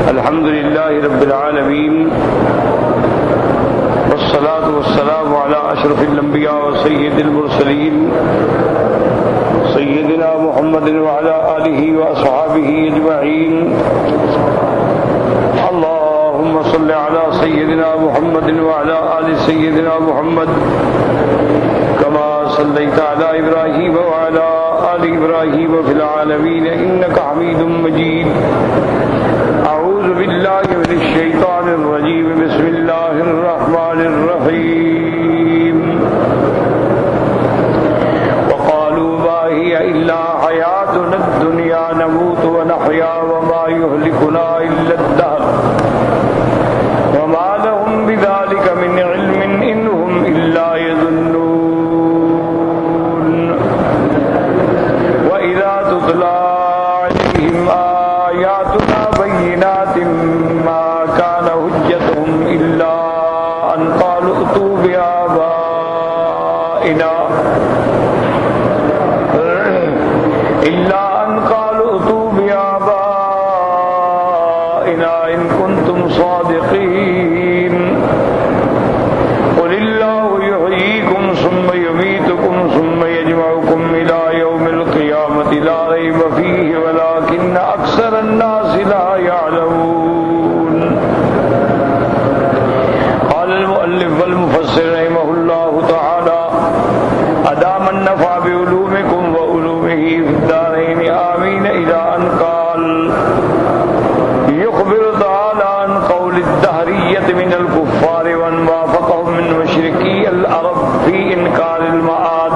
الحمد لله رب العالمين والصلاة والسلام على أشرف الأنبياء وسيد المرسلين سيدنا محمد وعلى آله وأصحابه أجمعين. اللهم صل على سيدنا محمد وعلى آل سيدنا محمد كما صليت على إبراهيم وعلى آل إبراهيم في العالمين إنك حميد مجيد. أعوذ بالله من الشيطان الرجيم. بسم الله الرحمن الرحيم. وقالوا ما هي إلا حياتنا الدنيا نموت ونحيا وما يهلكنا إلا الدهر وما لهم بذلك من علم إن هم إلا يظنون. وإذا تتلى عليهم آياتنا بينات ما كان حجتهم إلا أن قالوا ائتوا بآبائنا إن كنتم صادقين. قل الله يحييكم ثم يميتكم ثم يجمعكم إلى يوم القيامة لا ريب فيه ولكن أكثر الناس لا يعلمون. قال المؤلف والمفسر رحمه الله تعالى أدام النفع بعلومكم وعلومه في الدارين آمين. إلى أن قال يخبر تعالى عن قول الدهرية من الكفار ومن وافقهم من مشركي العرب في إنكار المعاد.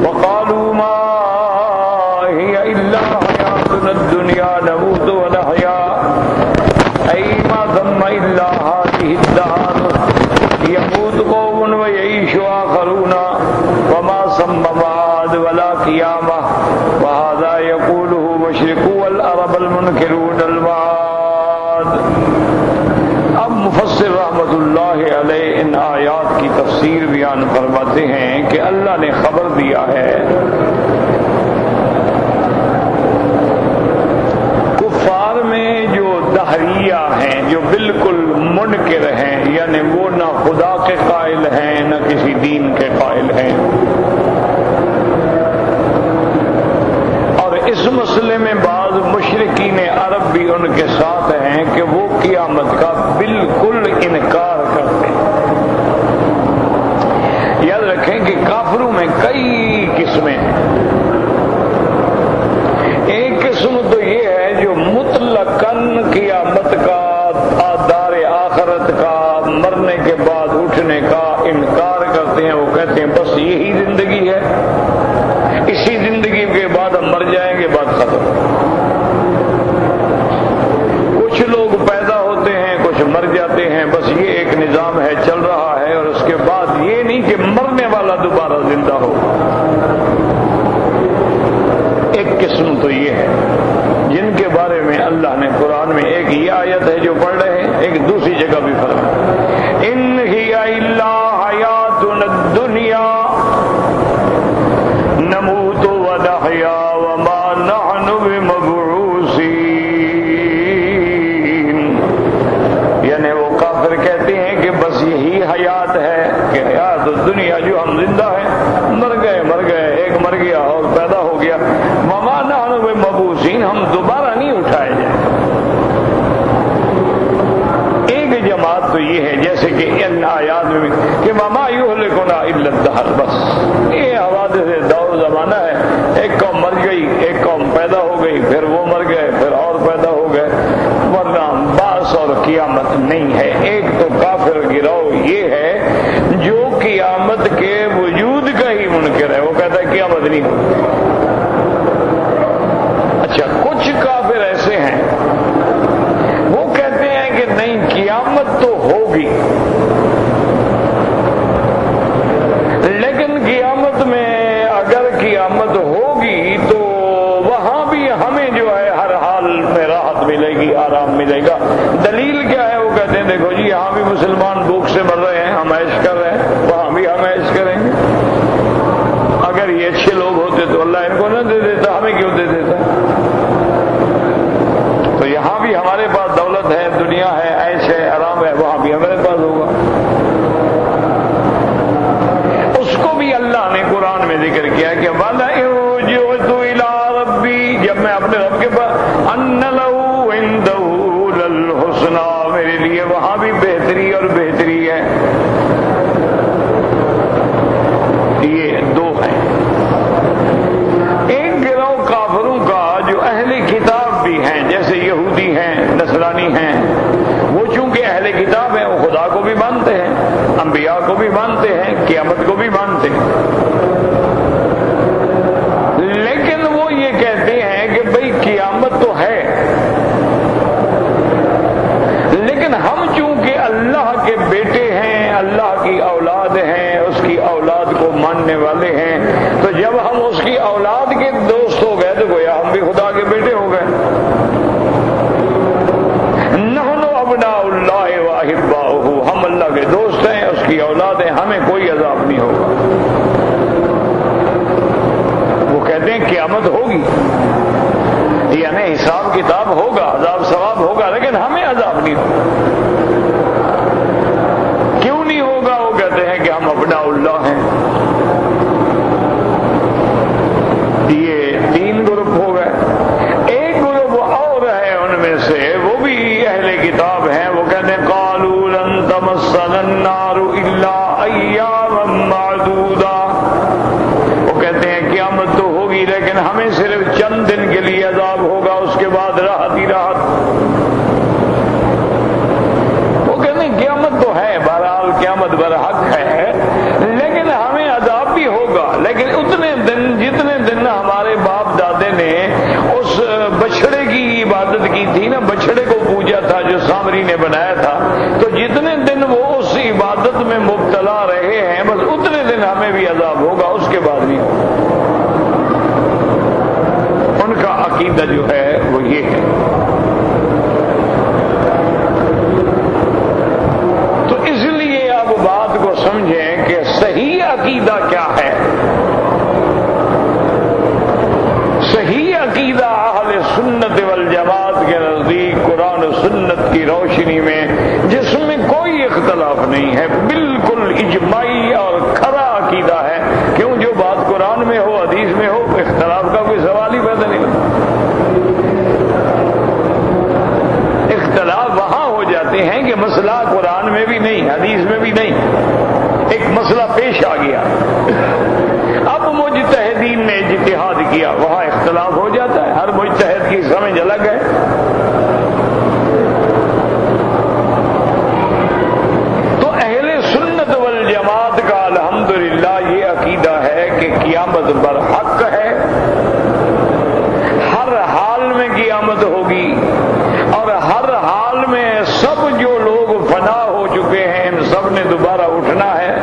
وقالوا ما هي إلا حياتنا الدنيا نموت ونحيا أي ما ثم إلا هذه الدهر يموت قوم ويعيش آخرون وما ثم معاد ولا قيامة. وهذا يقوله مشركو العرب المنكرون المعاد. اب مفسر رحمت اللہ علیہ ان آیات کی تفسیر بیان فرماتے ہیں کہ اللہ نے خبر دیا ہے کفار میں جو دہریہ ہیں جو بالکل منکر ہیں یعنی وہ نہ خدا کے قائل ہیں نہ کسی دین کے قائل ہیں. اس مسئلے میں بعض مشرکین عرب بھی ان کے ساتھ ہیں کہ وہ قیامت کا بالکل انکار کرتے ہیں. یاد رکھیں کہ کافروں میں کئی قسمیں ہیں. ایک قسم تو یہ ہے جو مطلقاً قیامت کا دار آخرت کا مرنے کے بعد اٹھنے کا انکار کرتے ہیں. وہ کہتے ہیں بس یہی زندگی ہے, اسی زندگی کے بعد ہم مر جائیں گے, بات ختم. کچھ لوگ پیدا ہوتے ہیں کچھ مر جاتے ہیں, بس یہ ایک نظام ہے چل رہا ہے, اور اس کے بعد یہ نہیں کہ مرنے والا دوبارہ زندہ ہو. ایک قسم تو یہ ہے جن کے بارے میں اللہ نے قرآن میں ایک یہ آیت ہے جو پڑھ رہے ہیں, ایک دوسری جگہ بھی فرمایا ان ہی الا حیاتنا الدنیا نموت ونحیا وما نحن بمبعوثین. یعنی وہ کافر کہتے ہیں کہ بس یہی حیات ہے کہ حیات دنیا جو ہم زندہ ہیں, مر گئے ایک مر گیا اور پیدا ہو گیا. وما نحن بمبعوثین, ہم دوبارہ نہیں اٹھائے جائیں. ایک جماعت تو یہ ہے جیسے کہ ان آیات میں کہ وما یہلکنا الا الدہر, بس یہ حوادث دور زمانہ ہے, ایک قوم مر گئی ایک قوم پیدا ہو گئی, پھر وہ مر گئے پھر اور پیدا ہو گئے, ورنہ بعث اور قیامت نہیں ہے. ایک تو کافر گروہ یہ ہے جو قیامت کے وجود کا ہی منکر ہے, وہ کہتا ہے قیامت نہیں ہوگی. اچھا, کچھ کافر ایسے ہیں وہ کہتے ہیں کہ نہیں قیامت تو ہوگی, لیکن قیامت میں اگر قیامت ہوگی تو وہاں بھی ہمیں جو ہے ہر حال میں راحت ملے گی, آرام ملے گا. دلیل کیا ہے؟ وہ کہتے ہیں دیکھو جی یہاں بھی مسلمان بھوک سے مر رہے ہیں, ہم عیش کر رہے ہیں, وہاں بھی ہم عیش کریں گے. اگر یہ اچھے لوگ ہوتے تو اللہ ان کو نہ دے دیتا, ہمیں کیوں دے دیتا؟ تو یہاں بھی ہمارے پاس ہیں، نصرانی ہیں، وہ چونکہ اہل کتاب ہیں، وہ خدا کو بھی مانتے ہیں، انبیاء کو بھی مانتے ہیں، قیامت کو بھی مانتے ہیں، لیکن وہ یہ کہتے ہیں کہ بھئی قیامت تو ہے، لیکن ہم چونکہ اللہ کے بیٹے ہیں، اللہ کی اولاد ہیں، اس کی اولاد کو ماننے والے ہیں، تو جب ہم اس کی اولاد کے دوست ہو گئے تو گویا ہم بھی خدا کے بیٹے ہو گئے۔ نحن ابناء اللہ واحباؤہ، ہم اللہ کے دوست ہیں، اس کی اولاد ہیں، ہمیں کوئی عذاب نہیں ہوگا۔ وہ کہتے ہیں قیامت ہوگی، یعنی حساب کتاب ہوگا، عذاب ثواب ہوگا، لیکن ہمیں عذاب نہیں ہوگا۔ کیوں نہیں ہوگا؟ وہ کہتے ہیں کہ ہم ابناء اللہ ہیں۔ یہ تین گروپ ہو گئے۔ ایک گروپ اور ہے ان میں سے، وہ بھی اہل کتاب ہیں، وہ کہتے ہیں قالوا لن تمسنا النار الا ایاما معدودا، وہ کہتے ہیں قیامت تو ہوگی لیکن ہمیں صرف چند دن کے لیے عذاب ہوگا، اس کے بعد راحت ہی راحت۔ وہ کہتے ہیں قیامت تو ہے، بہرحال قیامت برحق ہے، لیکن ہمیں عذاب بھی ہوگا، لیکن اتنے دن جتنے دن ہمارے باپ دادے نے اس بچھڑے کی عبادت کی تھی نا، بچھڑے کو پوجا تھا جو سامری نے بنایا تھا، تو جتنے دن وہ اس عبادت میں مبتلا رہے ہیں بس اتنے دن ہمیں بھی عذاب ہوگا، اس کے بعد نہیں ہوگا۔ ان کا عقیدہ جو ہے وہ یہ ہے۔ تو اس لیے اب بات کو سمجھیں کہ صحیح عقیدہ کیا ہے۔ صحیح عقیدہ اہل سنت والجماعت کے نزدیک قرآن و سنت کی روشنی میں، جس میں کوئی اختلاف نہیں ہے، بالکل اجماعی اور کھرا عقیدہ ہے۔ کیوں؟ جو بات قرآن میں ہو، حدیث میں ہو، اختلاف کا کوئی سوال ہی پیدا نہیں ہوتا۔ اختلاف وہاں ہو جاتے ہیں کہ مسئلہ قرآن میں بھی نہیں، حدیث میں بھی نہیں، ایک مسئلہ پیش آ گیا، اب مجتہدین نے اجتہاد کیا، وہاں اختلاف ہو جاتا ہے، ہر مجتہد کی سمجھ الگ ہے۔ تو اہل سنت والجماعت کا الحمدللہ یہ عقیدہ ہے کہ قیامت برحق ہے، ہر حال میں قیامت ہوگی، اور ہر حال میں سب جو لوگ فنا ہو چکے ہیں ان سب نے دوبارہ اٹھنا ہے،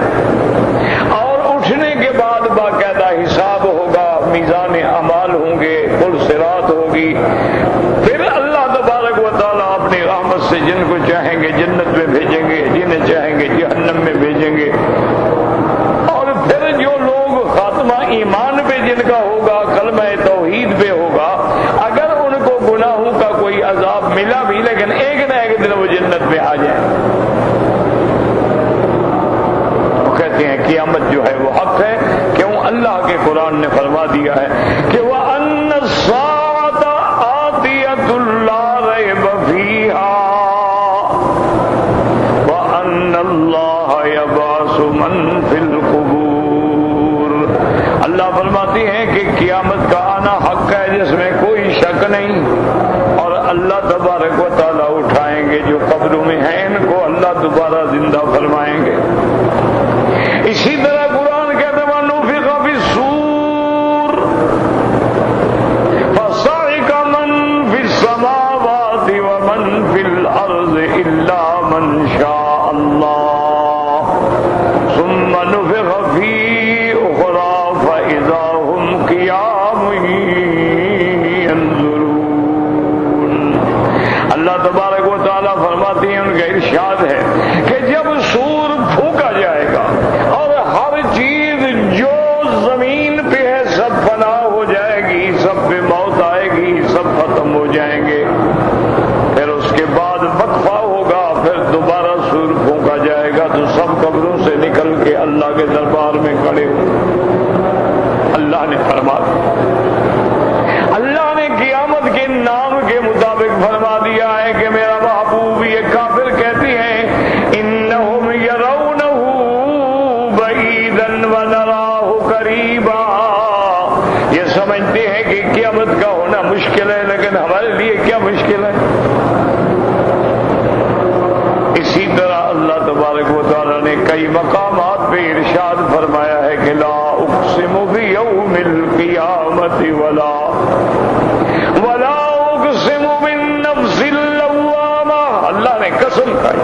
اور اٹھنے کے بعد باقاعدہ حساب ہوگا، میزان اعمال ہوں گے، پل صراط ہوگی، پھر اللہ تبارک و تعالیٰ اپنی رحمت سے جن کو چاہیں گے جنت میں بھیجیں گے، جنہیں چاہیں گے جہنم میں بھیجیں گے، اور پھر جو لوگ خاتمہ ایمان پہ جن کا ہوگا، کلمہ توحید پہ ہوگا، اگر ان کو گناہوں کا کوئی عذاب ملا بھی لیکن ایک نہ ایک دن وہ جنت میں آ جائیں۔ وہ کہتے ہیں قیامت جو ہے وہ حق ہے، کیوں؟ اللہ کے قرآن نے فرما دیا ہے کہ وَأَنَّ السَّاعَةَ آتِيَةٌ لَا رَيْبَ فِيهَا وَأَنَّ اللَّهَ يَبْعَثُ مَن فِي الْقُبُورِ۔ اللہ فرماتے ہیں کہ قیامت کا آنا حق ہے جس میں کوئی شک نہیں، اور اللہ تبارک و تعالیٰ اٹھائیں گے جو قبروں میں ہیں، ان کو اللہ دوبارہ زندہ فرمائیں گے۔ اسی طرح قرآن کہتا ہے وَنُفِخَ فِي الصُّورِ فَصَعِقَ مَن فِي السَّمَاوَاتِ وَمَن فِي الْأَرْضِ إِلَّا مَن شَاءَ اللَّهُ ثُمَّ نُفِخَ فِيهِ أُخْرَىٰ فَإِذَا هُمْ قِيَامٌ يَنظُرُونَ۔ اللہ تبارک و تعالیٰ فرماتے ہیں، ان کا ارشاد ہے کہ جب سور پھونکا جائے گا اور ہر چیز جو زمین پہ ہے سب فنا ہو جائے گی، سب پہ موت آئے گی، سب ختم ہو جائیں گے، پھر اس کے بعد وقفہ ہوگا، پھر دوبارہ سور پھونکا جائے گا تو سب قبروں سے نکل کے اللہ کے دربار میں کھڑے ہو۔ اللہ نے فرما دیا، اللہ نے قیامت کے نام کے مطابق فرما دیا ہے کہ میرا محبوب، یہ کافر کہتے ہیں انہم مقامات پہ ارشاد فرمایا ہے کہ لا اقسم بیوم القیامت ولا اقسم بالنفس اللوامہ، اللہ نے قسم کھائی۔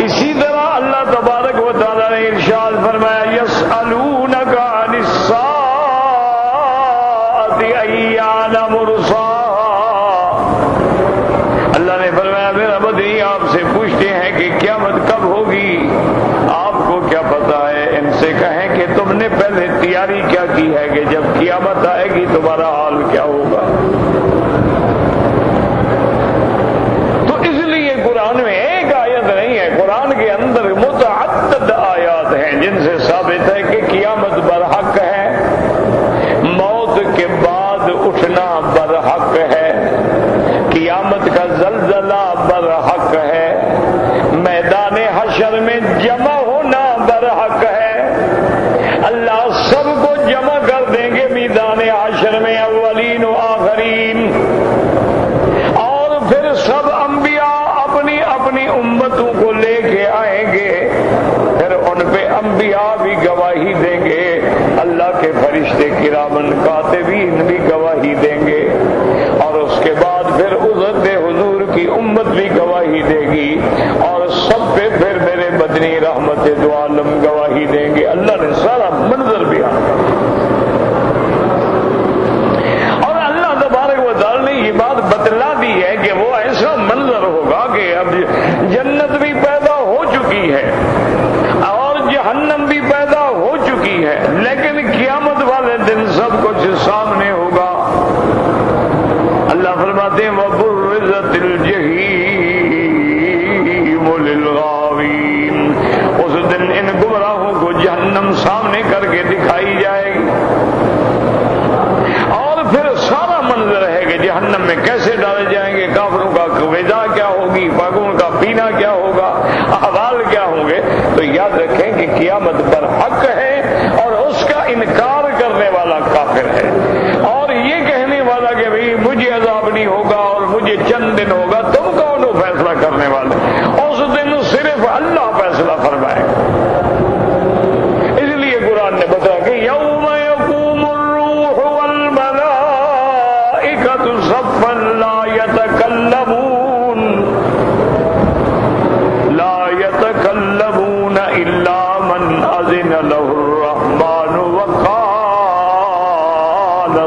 اسی طرح اللہ تبارک و تعالی نے ارشاد فرمایا یسألونک عن الساعۃ ایان مرساہا، اللہ نے فرمایا میرا بدنی آپ سے پوچھتے ہیں کہ قیامت کب ہوگی، آپ کو کیا پتا ہے؟ ان سے کہیں کہ تم نے پہلے تیاری کیا کی ہے کہ جب قیامت آئے گی تمہارا حال کیا ہوگا؟ تو اس لیے قرآن میں ایک آیت نہیں ہے، قرآن کے اندر متعدد آیات ہیں جن سے ثابت ہے کہ قیامت برحق ہے، موت کے بعد اٹھنا برحق ہے، قیامت کا زلزلہ برحق ہے، میدان حشر میں جمع ہونا برحق ہے، اللہ سب کو جمع کر دیں گے میدان حشر میں، اولین و آخرین، اور پھر سب انبیاء اپنی اپنی امتوں کو لے کے آئیں گے، پھر ان پہ انبیاء بھی گواہی دیں گے، اللہ کے فرشتے کرامن کاتبین بھی گواہی دیں گے، اور اس کے بعد پھر عزت حضور کی امت بھی گواہی دے گی، اور سب پہ پھر میرے مدنی رحمت دو عالم گواہی دیں گے۔ اللہ نے سارا منظر بیان، اور اللہ تبارک و تعالی نے یہ بات بتلا دی ہے کہ وہ ایسا منظر ہوگا کہ اب جنت بھی پیدا ہو چکی ہے اور جہنم بھی پیدا ہو چکی ہے، لیکن قیامت والے دن سب کچھ سامنے ہوگا۔ اللہ فرماتے ہیں وَبُرِّزَتِ الْجَحِيمُ لِلْغَاوِينَ، اس دن ان گمراہوں کو جہنم سامنے کر کے دکھائی جائے گی، اور پھر سارا منظر ہے کہ جہنم میں کیسے ڈالے جائیں گے، کافروں کا غذا کیا ہوگی، پاگوں کا پینا کیا ہوگا، احوال کیا ہوں گے۔ تو یاد رکھیں کہ قیامت پر حق ہے، اور اس کا انکار کرنے والا کافر ہے، اور یہ کہنے والا کہ بھئی مجھے عذاب نہیں ہوگا اور مجھے چند دن ہوگا، تم کون ہو فیصلہ کرنے والے؟ اس دن صرف اللہ فیصلہ فرمائے گا۔ اس لیے قرآن نے بتایا کہ یوم یقوم الروح والملائکۃ صفا لا یتکلمون الا من اذن له الرحمن وقال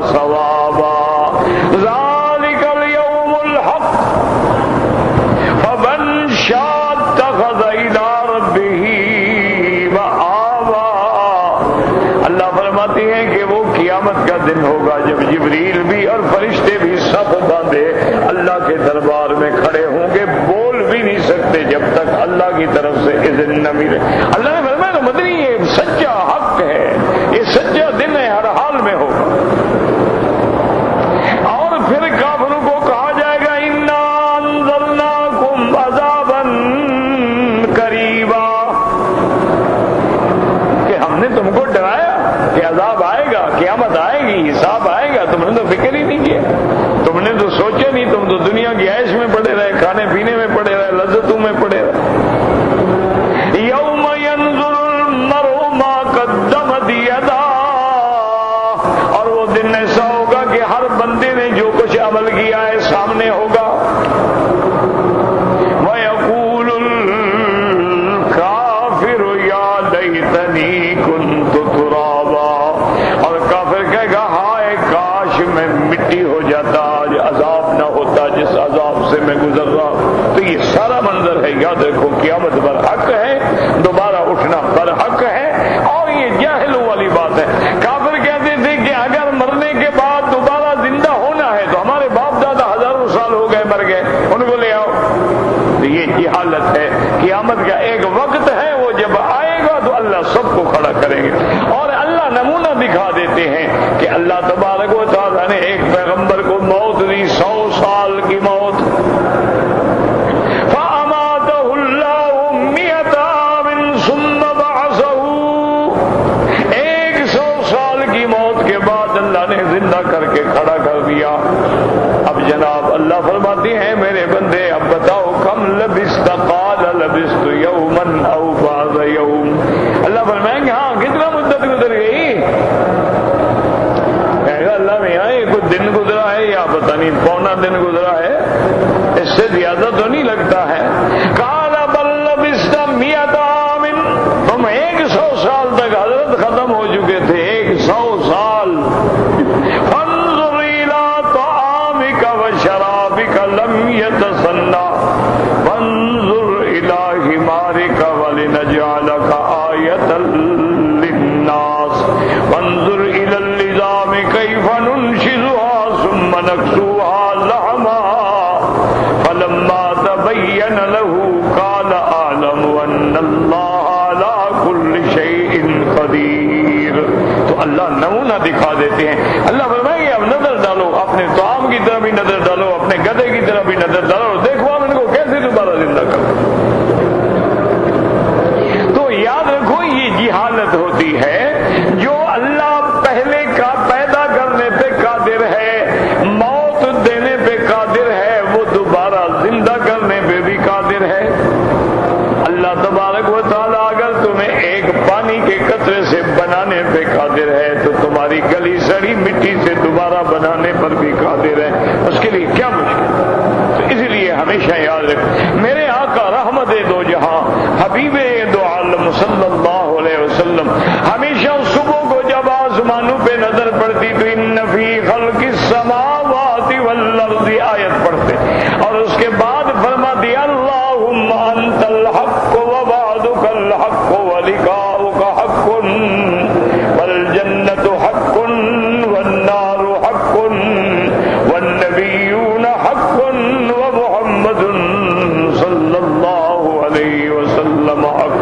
صوابا ذلك اليوم الحق فمن شاء اتخذ الى ربه مآبا۔ اللہ فرماتے ہیں کہ وہ قیامت کا دن ہوگا جب جبریل بھی اور فرشتے بھی صف باندھے اللہ کے دربار میں کھڑے ہوں گے، بول بھی نہیں سکتے جب تک اللہ کی طرف سے اذن نہ ملے۔ اللہ نے فرمایا تو مدنی یہ سچا حق ہے، یہ سچا دن ہے، ہر حال میں ہوگا۔ اور پھر کافروں کو کہا جائے گا انا انذرناکم عذابا قریبا، کہ ہم نے تم کو ڈرایا کہ عذاب آئے گا، قیامت آئے گی، حساب آئے گا، تم نے تو فکر ہی نہیں کیا، تم نے تو سوچا نہیں، تم تو دنیا کی عیش میں پڑے رہے، کھانے پینے میں پڑے رہے، لذتوں میں پڑے رہے۔ یوم ینظر المرء ما قدمت یداہ، اور وہ دن ایسا ہوگا کہ ہر بندے نے جو کچھ عمل کیا ہے سامنے ہوگا۔ وَيَقُولُ الْكَافِرُ يَا لَيْتَنِي كُنْتُ تُرَابًا، اور کافر کہے گا ہائے کاش میں مٹی ہو جاتا، آج عذاب نہ ہوتا جس عذاب سے میں گزر رہا۔ تو یہ سارا منظر ہے، یاد رکھو قیامت پر حق ہے، دوبارہ اٹھنا پر حق ہے، اور یہ جاہلوں والی بات ہے۔ کافر کہتے تھے کہ اگر مرنے کے بعد دوبارہ زندہ ہونا ہے تو ہمارے باپ دادا ہزاروں سال ہو گئے مر گئے، ان کو لے آؤ۔ تو یہ جہالت ہے، قیامت کا ایک وقت ہے، وہ جب آئے گا تو اللہ سب کو کھڑا کریں گے۔ اور اللہ نمونہ دکھا دیتے ہیں کہ اللہ تبارک و تعالیٰ نے ایک پیغمبر کو موت دی، 100 سال کی موت، فَأَمَاتَهُ اللَّهُ 100 عَامٍ ثُمَّ بَعَثَهُ، 100 سال کی موت کے بعد اللہ نے زندہ کر کے کھڑا کر دیا۔ اب جناب اللہ فرماتے ہیں میرے بندے اب بتاؤ کم لبثت قال لبثت یوما او بعض یوم. اللہ فرمائیں گے ہاں کتنا مدت گزر گئی؟ کہے گا اللہ میاں یہ کچھ دن گزرا ہے یا پتہ نہیں پونا دن گزرا ہے، اس سے زیادہ تو نہیں لگتا ہے. قال بل لبثت 100 عام، تم 100 سال تک حضرت ختم ہو چکے تھے، 100 سال. فانظر الى طعامك وشرابك لم يتسنى وانظر الى حمارك ولنجعلك آية للناس وانظر الى العظام كيف ننشزها ثم نكسوها لحما فلما تبين له قال اعلم ان الله على كل شيء قدير. تو اللہ نمونہ دکھا دیتے ہیں. اللہ فرمائیں گے اب نظر ڈالو، اپنے طعام کی طرف بھی نظر ڈالو، اپنے گدھے کی طرف بھی نظر ڈالو اور دیکھو ہم ان کو کیسے دوبارہ زندہ کرو. تو یاد رکھو یہ جہالت ہوتی ہے. جو اللہ پہلے کا پیدا کرنے پہ قادر ہے، موت دینے پہ قادر ہے، وہ دوبارہ زندہ کرنے پہ بھی قادر ہے. اللہ تبارک و تعالیٰ اگر تمہیں ایک پانی کے قطرے سے بنانے پہ قادر ہے تو تمہاری گلی سڑی مٹی سے دوبارہ بنانے پر بھی قادر ہے. اس کے لیے کیا مشکل؟ تو اسی لیے ہمیشہ یاد رکھ میرے آقا رحمت دو جہاں حبیب دو عالم صلی اللہ علیہ وسلم ہمیشہ صبح کو جب آسمانوں پہ نظر پڑتی تو ان فی خلق السماوات والارض آیت پڑھتے اور اس کے بعد فرما دیا اللہم انت الحق ووعدک الحق ولقاؤک حق والجنت حق والنار حق والنبیون حق ومحمد صلی اللہ علیہ وسلم حق.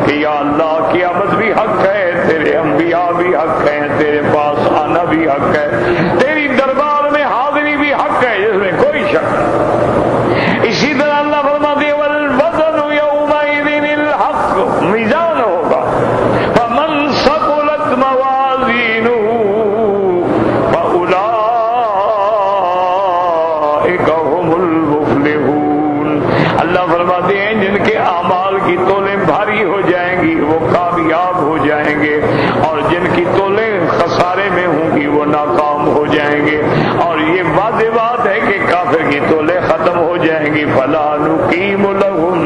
کہ یا اللہ قیامت بھی حق ہے، تیرے انبیاء بھی حق ہیں، تیرے پاس آنا بھی حق ہے، تیری دربار میں حاضری بھی حق ہے، جس میں کوئی شک نہیں. اسی طرح اللہ فرماتے ہیں والوزن یومئذ الحق، میزان ہوگا. فمن ثقلت موازینہ فاولئک هم المفلحون. اللہ فرماتے ہیں جن کے اعمال کی تولیں بھاری ہو جائیں گی وہ کامیاب ہو جائیں گے، اور جن کی تولیں خسارے میں ہوں گی وہ ناکام ہو جائیں گے. اور یہ واضح بات ہے کہ کافر کی تولیں ختم ہو جائیں گی. فلا نقیم لهم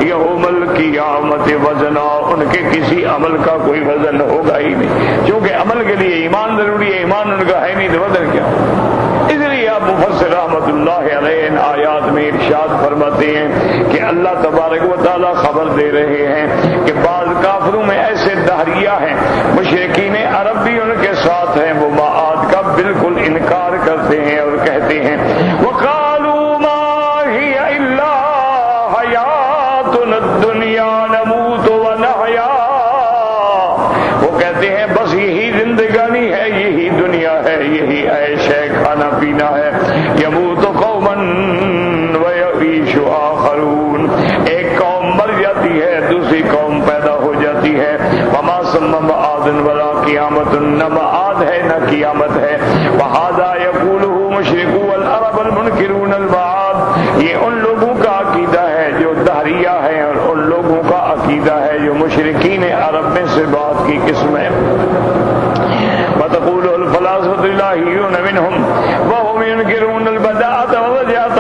یوم القیامت وزنا، ان کے کسی عمل کا کوئی وزن ہوگا ہی نہیں، کیونکہ عمل کے لیے ایمان ضروری ہے، ایمان ان کا ہے نہیں تو وزن کیا. اس لیے آپ مفسر رحمت اللہ علیہ ان آیات میں ارشاد فرماتے ہیں کہ اللہ تبارک و تعالیٰ خبر دے رہے ہیں کہ بعض کافروں میں ایسے دہریہ ہیں، مشرکین عرب بھی ان کے ساتھ ہیں، وہ معاد کا بالکل انکار کرتے ہیں اور کہتے ہیں وَقَالُوا مَا هِيَ إِلَّا حَيَاتُنَا الدُّنْيَا نَمُوتُ وَنَحْيَا. وہ کہتے ہیں بس یہی زندگانی ہے، یہی دنیا ہے، یہی عیش ہے، کھانا پینا ہے. یموت قوما ویعیش آخرون، ایک قوم مر جاتی ہے دوسری قوم پیدا ہو جاتی ہے. وما ثم معاد ولا قیامت، نہ معاد ہے نہ قیامت ہے. وہذا یقولہ مشرکو العرب المنکرون المعاد، یہ ان لوگوں کا عقیدہ ہے جو دہریہ ہے اور ان لوگوں کا عقیدہ ہے جو مشرکین عرب میں سے بات کی قسم ہے. وتقول الفلاسفة الإلهيون منهم وهم ينكرون البداءة والرجعة.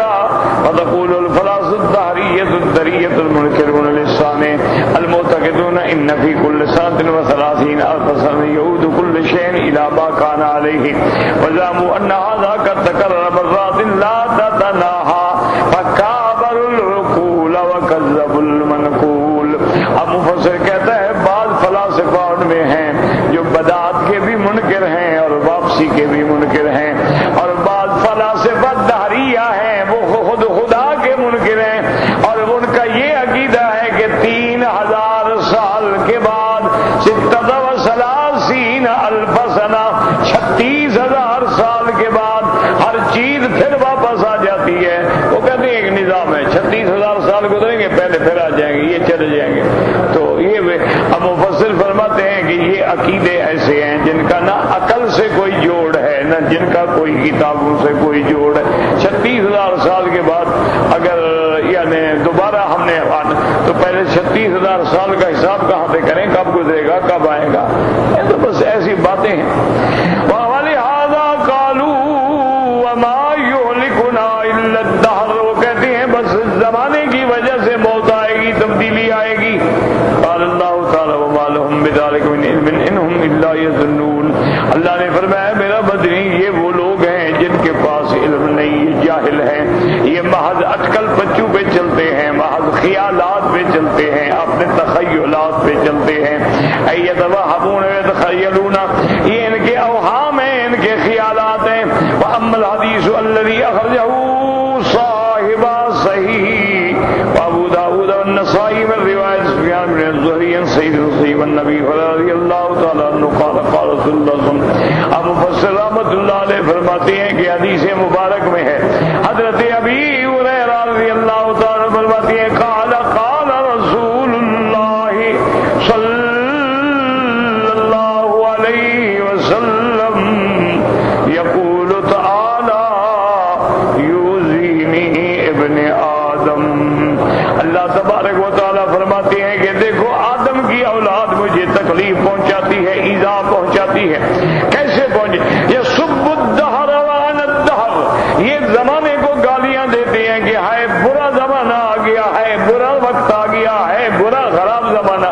وتقول الفلاسفة الدهرية الدرية المنكرون للسانة المعتقدون إن في كل سنة و30 ألف سنة يعود كل شيء إلى ما كان عليه وزعموا أن هذا قد تكرر مرات لا تتناهى فكابروا العقول وكذبوا المنقول. اب مفسر کہتا ہے بعض فلاسفہ ان میں ہیں جو بدعات کے بھی منکر ہیں اور واپسی کے بھی منکر ہیں، اور بعض فلاسفہ دہریہ ہیں وہ خود خدا کے منکر ہیں، اور ان کا یہ عقیدہ ہے کہ 3000 سال کے بعد 36 الف سنہ 36,000 سال کے بعد ہر چیز پھر واپس آ جاتی ہے. وہ کہتے ہیں ایک نظام ہے، 36,000 سال گزریں گے پہلے پھر آ جائیں گے، یہ چلے جائیں گے. تو یہ اب مفسر فرماتے ہیں کہ یہ عقیدے ایسے ہیں جن کا نہ عقل سے کوئی جوڑ ہے نہ جن الا الدہر، وہ کہتے ہیں بس زمانے کی وجہ سے موت آئے گی، تبدیلی آئے گی۔ قال اللہ تعالی وما لهم بذلك من علم ان هم الا يظنون، اللہ نے فرمایا میرا بدنی یہ وہ لوگ ہیں جن کے پاس علم نہیں، یہ جاہل ہیں، یہ محض اٹکل پچو پہ چلتے ہیں، محض خیالات پہ چلتے ہیں، اپنے تخیلات پہ چلتے ہیں۔ ایتوہمون ویتخیلون، یہ ان کے اوہام ہیں، ان کے خیالات ہیں۔ واما الحدیث الذی اخرجہ صاحب صحیح وابو داود والنسائی من روایت سفیان بن الزہری عن سعید المسیب النبی رضی اللہ تعالی عنہ قال قال رسول اللہ صلی اللہ علیہ وسلم۔ اب مفسر رحمۃ اللہ علیہ فرماتے ہیں کہ حدیث مبارک میں ہے، حضرت ابی ہریرہ رضی اللہ تعالی عنہ فرماتے ہیں قال قال رسول اللہ صلی اللہ علیہ وسلم یقول تعالی یوزینی ابن آدم، اللہ تبارک و تعالی فرماتے ہیں کہ دیکھو آدم کی اولاد مجھے تکلیف پہنچاتی ہے، ایذا پہنچاتی ہے۔ کیسے پہنچے؟ یہ سب الدہر وانا الدہر، یہ زمانے کو گالیاں دیتے ہیں کہ ہائے برا زمانہ آ گیا ہے، برا وقت آ گیا ہے، برا خراب زمانہ۔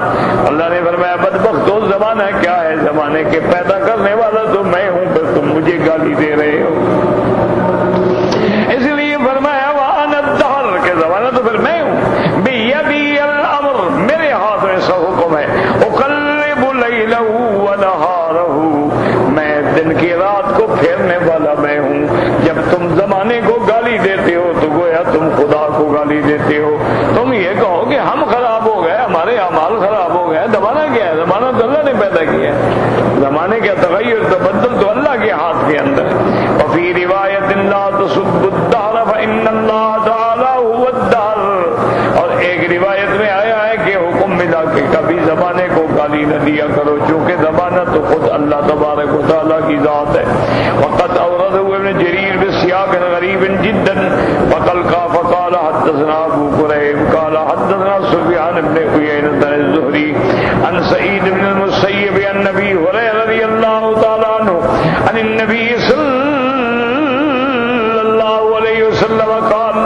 اللہ نے فرمایا بدبختو زمانہ کیا ہے؟ زمانے کے پیدا کرنے والا تو میں ہوں، پھر تم مجھے گالی دے رہے ہو۔ اس لیے فرمایا وانا الدہر کہ زمانہ تو پھر میں ہوں، بیدی الامر، میرے ہاتھ میں سب حکم ہے، اقلب لیلہ ونہارہ، میں دن کی رات کو پھیرنے والا میں ہوں۔ جب تم زمانے کو گالی دیتے ہو تو گویا تم خدا کو گالی دیتے ہو۔ تم یہ کہو کہ ہم خراب ہو گئے، ہمارے اعمال خراب ہو گئے، زمانہ کیا ہے؟ زمانہ تو اللہ نے پیدا کیا ہے، زمانے کا تغیر تبدل تو اللہ کے ہاتھ کے اندر ہے۔ وفی روایت لا تسبوا الدہر فإن اللہ تعالی هو الدہر، اور ایک روایت میں آیا ہے کہ حکم ملا کہ کبھی زمانے کو گالی نہ دیا کرو، چونکہ زمانہ تو خود اللہ تبارک و تعالی کی ذات ہے۔ وقد اورده ابن جریر بسیاق غریب جدا فقال حدثنا ابو قریب قال حدثنا سفیان بن عیینہ عن الزہری عن سعید بن المسیب عن نبی ہریرہ رضی اللہ تعالی عنہ عن النبی صلی اللہ علیہ وسلم قال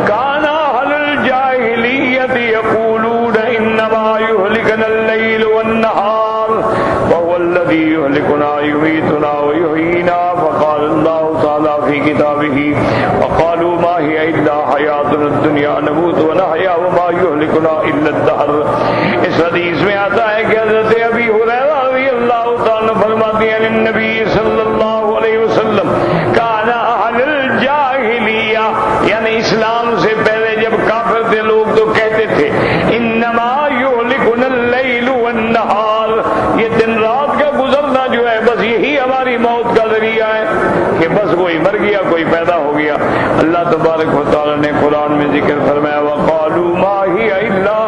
كان اهل الجاہلیۃ یقولون انما يهلكنا الليل والنهار وهو الذي يهلكنا يميتنا ويحيينا، فقال الله تعالى في كتابه وقالوا ما هي الا حياتنا الدنيا نموت ونحيا وما يهلكنا الا الدهر۔ اس حدیث میں آتا ہے کہ حضرت ابی ہریرہ رضی اللہ تعالی فرماتے ہیں نبی صلی اللہ علیہ وسلم کان اہل الجاہلیہ، یعنی اسلام سے پہلے جب کافر تھے لوگ تو کہتے تھے انما یہلکنا اللیل والنہار، یہ دن رات کا گزرنا جو ہے بس یہی ہماری موت کا ذریعہ ہے، کہ بس کوئی مر گیا کوئی پیدا ہو گیا۔ اللہ تبارک و تعالی نے قرآن میں ذکر فرمایا وقالوا ما هي الا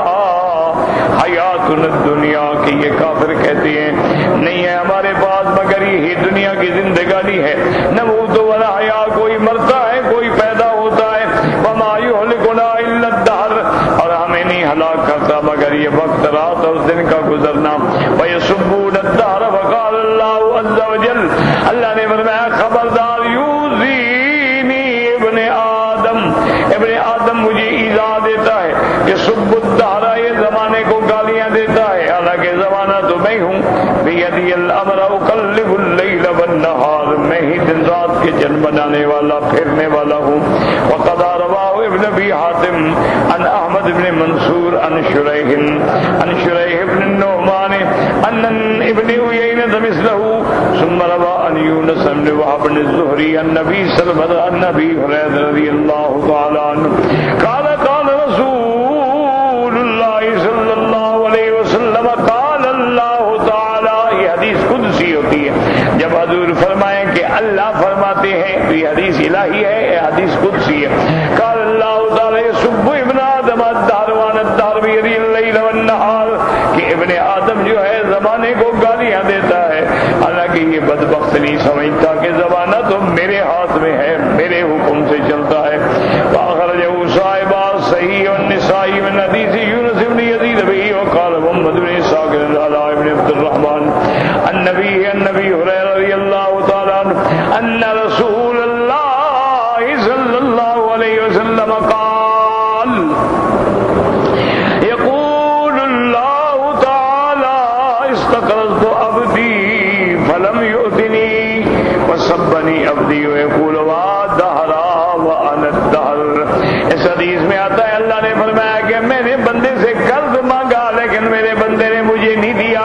حیاتنا الدنیا، کہ یہ کافر کہتے ہیں نہیں ہے ہمارے پاس مگر یہی دنیا کی زندگانی ہے، نموت ولا حیا، کوئی مرتا ہے کوئی پیدا ہوتا ہے، وما یہلکنا الا الدہر، اور ہمیں نہیں ہلاک کرتا مگر یہ وقت رات اور دن کا گزرنا۔ ویسبون الدہر فقال اللہ عز وجل، اللہ نے فرمایا خبردار یوزینی ابن آدم، ابن آدم مجھے ایذا دیتا ہے، کہ سب الدہر یہ زمانے کو گالیاں دیتا ہے، حالانکہ زمانہ تو میں ہوں، بیدی الامر اقلب اللیل والنہار، میں ہی دن رات کے جن بنانے والا پھیرنے والا ہوں۔ وقد رواہ ابن ابی حاتم عن احمد بن منصور عن شریح بن النعمان ان ابن عیینہ مثلہ ثم روى عن یونس بن وهب بن الزہری عن نبی صلی اللہ علیہ وسلم عن نبی ہریرہ رضی اللہ تعالی عنہ قال قال رسول اللہ صلی اللہ علیہ وسلم قال اللہ تعالی، یہ حدیث قدسی ہوتی ہے، جب حضور فرمائیں کہ اللہ فرماتے ہیں تو یہ حدیث الہی ہے، یہ حدیث قدسی ہے۔ قال اللہ تعالی سب ابن آدم الدہر وانا الدہر بیدی اللیل والنہار، کہ ابن آدم جو ہے زمانے کو گالیاں دیتا ہے، حالانکہ یہ بدبخت نہیں سمجھتا کہ زمانہ تو میرے ہاتھ میں ہے، میرے حکم سے چلتا ہے۔ فاخرجہ صاحب صحیح والنسائی من حدیث یونس بن یزید بھی وقال محمد بن اسحاق بن عبد الرحمن النبی ہریرہ رضی اللہ تعالی عنہ ان رسول یقول وا دہرا وانا الدہر۔ اس حدیث میں آتا ہے اللہ نے فرمایا کہ میں نے بندے سے قرض مانگا لیکن میرے بندے نے مجھے نہیں دیا۔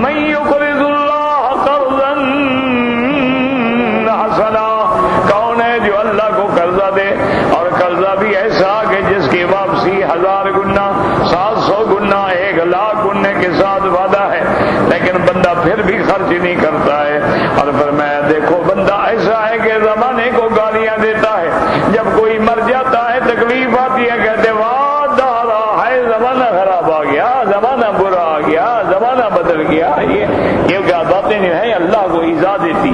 من یقرض اللہ قرضا حسنا، کون ہے جو اللہ کو قرضہ دے اور قرضہ بھی ایسا کہ جس کی واپسی 1000 گنا 700 گنا 1,00,000 گنے کے ساتھ وعدہ ہے، لیکن بندہ پھر بھی خرچ نہیں کرتا ہے۔ اور فرمایا دیکھو بندہ ایسا ہے کہ زمانے کو گالیاں دیتا ہے، جب کوئی مر جاتا ہے تکلیف آتی ہے کہتے واہ دہرا، ہے زمانہ خراب آ گیا، زمانہ برا آ گیا، زمانہ بدل گیا۔ یہ کیا باتیں جو ہیں اللہ کو ایذا دیتی۔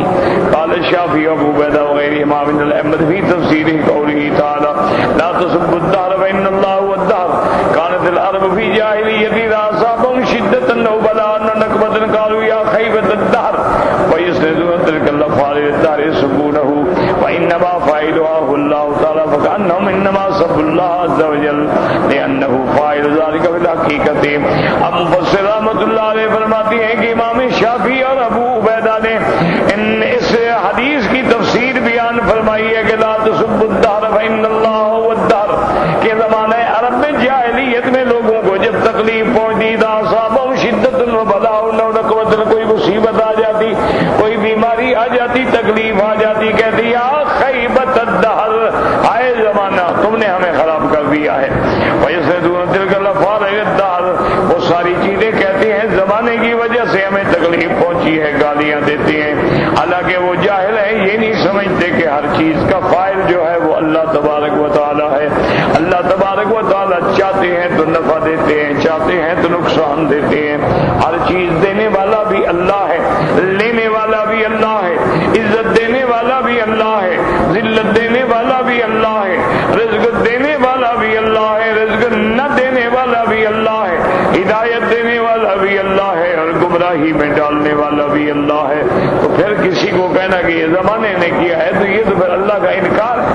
قال الشافعی ابو عبیدہ وغیرہ امام ابن الاحمد فی تفسیر قوله تعالی لا تسبوا الدهر فإن الله هو الدهر كانت العرب في جاهلیت اذا اصابهم شدة او بلاء نكبة قالوا يا خيبة الدهر ويسندون تلك الافعال للدهر يسبونه وانما فاعلها الله تعالى فكأنهم انما سبوا الله عز وجل لأنه فاعل ذلك في الحقيقة۔ اب مفسر رحمۃ اللہ علیہ فرماتے ہیں کہ امام شافعی اور ابو عبیدہ نے اس حدیث کی تفسیر بیان فرمائی ہے کہ لا تسبوا الدهر فإن الله هو الدهر، کہ زمانہ عرب میں جاہلیت میں لوگوں کو جب تکلیف پہنچتی تھا اصابہم شدۃ و بلاء و نکبۃ، کوئی مصیبت آ جاتی، کوئی بیماری آ جاتی، تکلیف آ جاتی، کہتی یا خیبۃ الدہر، آئے زمانہ تم نے ہمیں خراب کر دیا ہے۔ وَيَسْنَدُونَ تِلْكَ الْأَفْعَالَ إِلَى الدَّهْرِ، وہ ساری چیزیں کہتے ہیں زمانے کی وجہ سے ہمیں تکلیف پہنچی ہے، گالیاں دیتے ہیں، حالانکہ وہ جاہل ہیں، یہ نہیں سمجھتے کہ ہر چیز کا فاعل جو ہے وہ اللہ تبارک و تعالی ہے۔ اللہ تبارک و تعالی چاہتے ہیں تو نفع دیتے ہیں، چاہتے ہیں تو نقصان دیتے ہیں۔ ہر چیز دینے والا بھی اللہ ہے، لینے والا بھی اللہ ہے، عزت دینے والا بھی اللہ ہے، ذلت دینے والا بھی اللہ ہے، رزق دینے والا بھی اللہ ہے، رزق نہ دینے والا بھی اللہ ہے، ہدایت دینے والا بھی اللہ ہے اور گمراہی میں ڈالنے والا بھی اللہ ہے۔ تو پھر کسی کو کہنا کہ یہ زمانے نے کیا ہے تو یہ تو پھر اللہ کا انکار ہے۔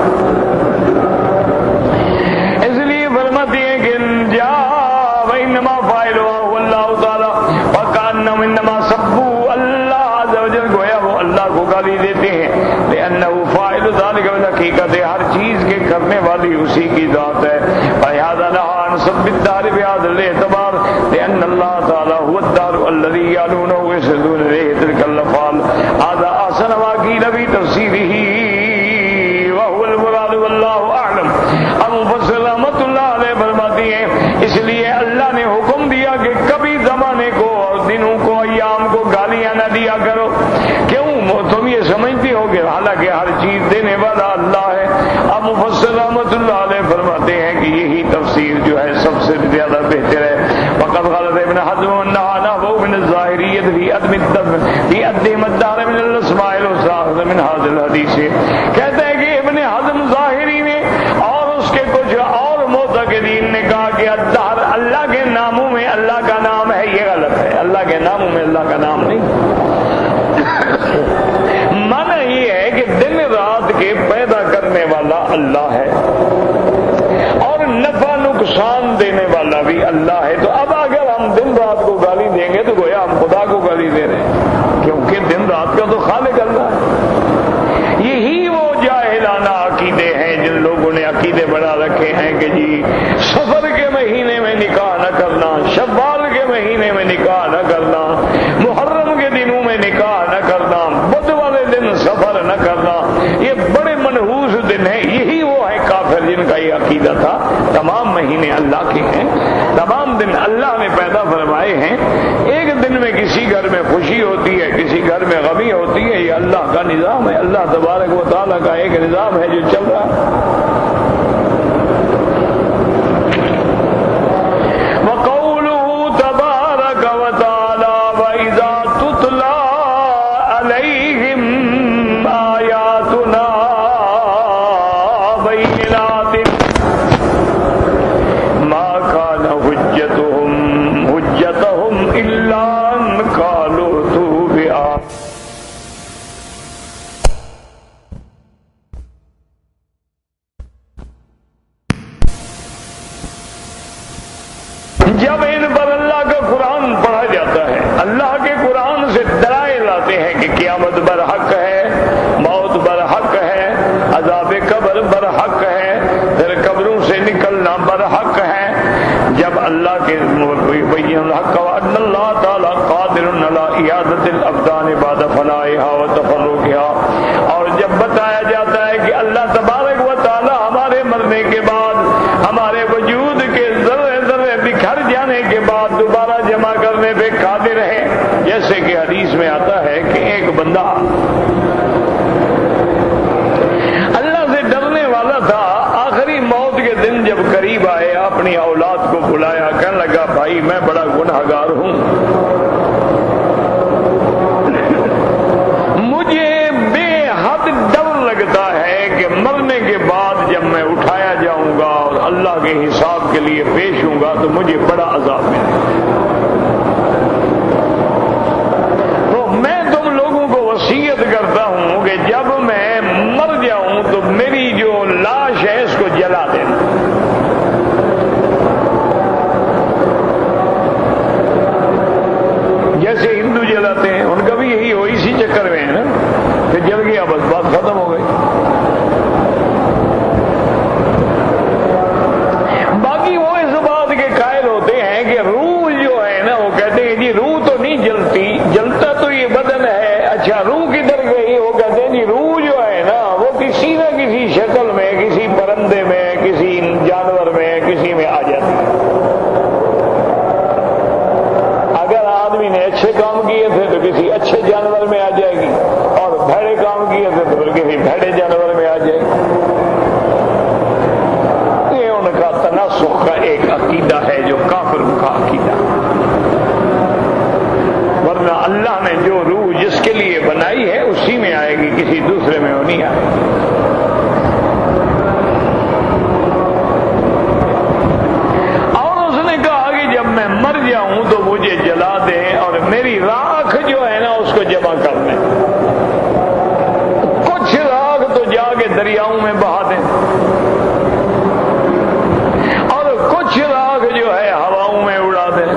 اس لیے فرماتے ہیں کہ جا وانما فاعلها اللہ تعالی وکانهم انما سبوا اللہ عز وجل، گویا وہ اللہ کو گالی دیتے ہیں، لانه فاعل ذلك بالحقیقت، ہر چیز کے کرنے والی اسی کی ذات ہے۔ فلهذا نهى عن سب الدهر بهذا الاعتبار لان الله تعالی هو الدهر الذي يعلونه ويسدون اليه تلك الافعال۔ هذا احسن ما قيل في تفسيره وهو المراد والله اعلم۔ ابو مفسر رحمۃ اللہ علیہ فرماتے ہیں اس لیے اللہ نے حکم دیا کہ کبھی زمانے کو اور دنوں کو ایام کو گالیاں نہ دیا کرو۔ کیوں؟ تم یہ سمجھتے ہو کہ حالانکہ ہر چیز دینے والا اللہ ہے۔ اب مفسر رحمۃ اللہ علیہ فرماتے ہیں کہ یہی تفسیر جو ہے سب سے زیادہ بہتر ہے۔ وقد غلط ابن حزم انها نحو من الظاہریت فی عدم الدفع فی عدم الدهر من الاسماء المستعارة من هذا الحدیث، کہتے ہیں کہ ابن حزم ظاہری نے اور اس کے کچھ اور معتقدین نے کہا کہ الدہر اللہ کے ناموں میں اللہ کا نام ہے، یہ غلط ہے، اللہ کے ناموں میں اللہ کا نام نہیں۔ معنی یہ ہے کہ دن رات کے پیدا کرنے والا اللہ ہے اور نفع نقصان دینے والا بھی اللہ ہے۔ تو اب اگر ہم دن رات کو گالی دیں گے تو گویا ہم خدا کو گالی دے رہے ہیں، کیونکہ دن رات کا تو خالق اللہ ہے۔ یہی وہ جاہلانہ عقیدے ہیں جن لوگوں نے عقیدے بنا رکھے ہیں کہ جی سفر کے مہینے میں نکاح نہ کرنا، شوال کے مہینے میں نکاح نہ کرنا، محرم کے دنوں میں نکاح نہ کرنا، بدھ والے دن سفر نہ کرنا، یہ بڑے منحوس دن ہیں۔ یہی وہ ہے کافر جن کا یہ عقیدہ تھا تمام مہینے اللہ کے ہیں، تمام دن اللہ نے پیدا فرمائے ہیں، ایک دن میں کسی گھر میں خوشی ہوتی ہے، کسی گھر میں غمی ہوتی ہے، یہ اللہ کا نظام ہے، اللہ تبارک و تعالیٰ کا ایک نظام ہے جو چل رہا ہے۔ جب ان پر اللہ کا قرآن پڑھا جاتا ہے، اللہ کے قرآن سے دلائل آتے ہیں کہ قیامت برحق ہے، موت برحق ہے، يبين الحق وأن الله تعالى قادر على إعادة الأبدان بعد فنائها وتفرقها. اور جب بتایا جاتا ہے کہ اللہ تبارک و تعالی ہمارے مرنے کے بعد ہمارے وجود کے ذرے ذرے بکھر جانے کے بعد دوبارہ جمع کرنے پہ قادر ہے، جیسے کہ حدیث میں آتا ہے کہ ایک بندہ اللہ سے ڈرنے والا تھا، آخری موت کے دن جب قریب آئے اپنی اولاد کو بلایا، کہنے لگا بھائی میں بڑا گنہگار ہوں، مجھے بے حد ڈر لگتا ہے کہ مرنے کے بعد جب میں اٹھایا جاؤں گا اور اللہ کے حساب کے لیے پیش ہوں گا تو مجھے بڑا عذاب ملے گا. تو میں تم لوگوں کو وصیت کرتا ہوں کہ جب میں مر جاؤں تو میری جو لاش ہے اس کو جلا دینا. جیسے ہندو جلاتے ہیں، ان کا بھی یہی ہو، اسی چکر میں ہے نا کہ جل گیا بس بات ختم ہو گئی. باقی وہ اس بات کے قائل ہوتے ہیں کہ روح جو ہے نا، وہ کہتے ہیں جی روح تو نہیں جلتی، جلتا تو یہ بدن ہے. اچھا روح کدھر گئی؟ وہ کہتے ہیں جی روح جو ہے نا وہ کسی نہ کسی شکل میں کسی پرندے میں، کسی جانور میں، کسی میں آ جاتی ہے. اگر آدمی نے اچھے کام کیے تھے تو کسی اچھے جانور میں آ جائے گی، اور بھڑے کام کیے تھے تو پھر کسی بھڑے جانور میں آ جائے گی. یہ ان کا تناسخ کا ایک عقیدہ ہے جو کافر کا عقیدہ. ورنہ اللہ نے جو روح جس کے لیے بنائی ہے اسی میں آئے گی، کسی دوسرے میں وہ نہیں آئے گی. اور اس نے کہا کہ جب میں مر جاؤں تو مجھے جلا دیں اور میری راکھ جو ہے نا اس کو جمع کر لیں. کچھ راکھ تو جا کے دریاؤں میں بہا دیں اور کچھ راکھ جو ہے ہواؤں میں اڑا دیں.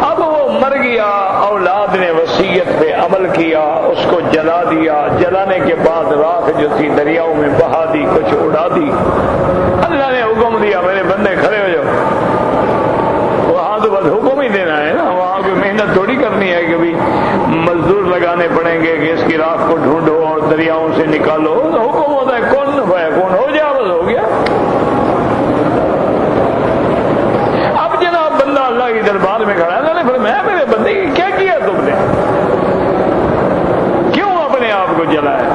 اب وہ مر گیا، اولاد نے وصیت پہ عمل کیا، اس کو جلا دیا. جلانے کے بعد راکھ جو تھی دریاؤں میں بہا دی، کچھ اڑا دی. اللہ نے حکم دیا میرے بندے کھڑے ہو جاؤ. وہاں تو بس حکم ہی دینا ہے نا، وہاں کوئی محنت تھوڑی کرنی ہے کہ بھی مزدور لگانے پڑیں گے کہ اس کی راکھ کو ڈھونڈو اور دریاؤں سے نکالو. حکم ہوتا ہے کون ہو جا، بس ہو گیا. اب جناب بندہ اللہ کے دربار میں کھڑا ہے، اللہ نے فرمایا میرے بندے کیا کیا تم نے، کیوں اپنے آپ کو جلایا؟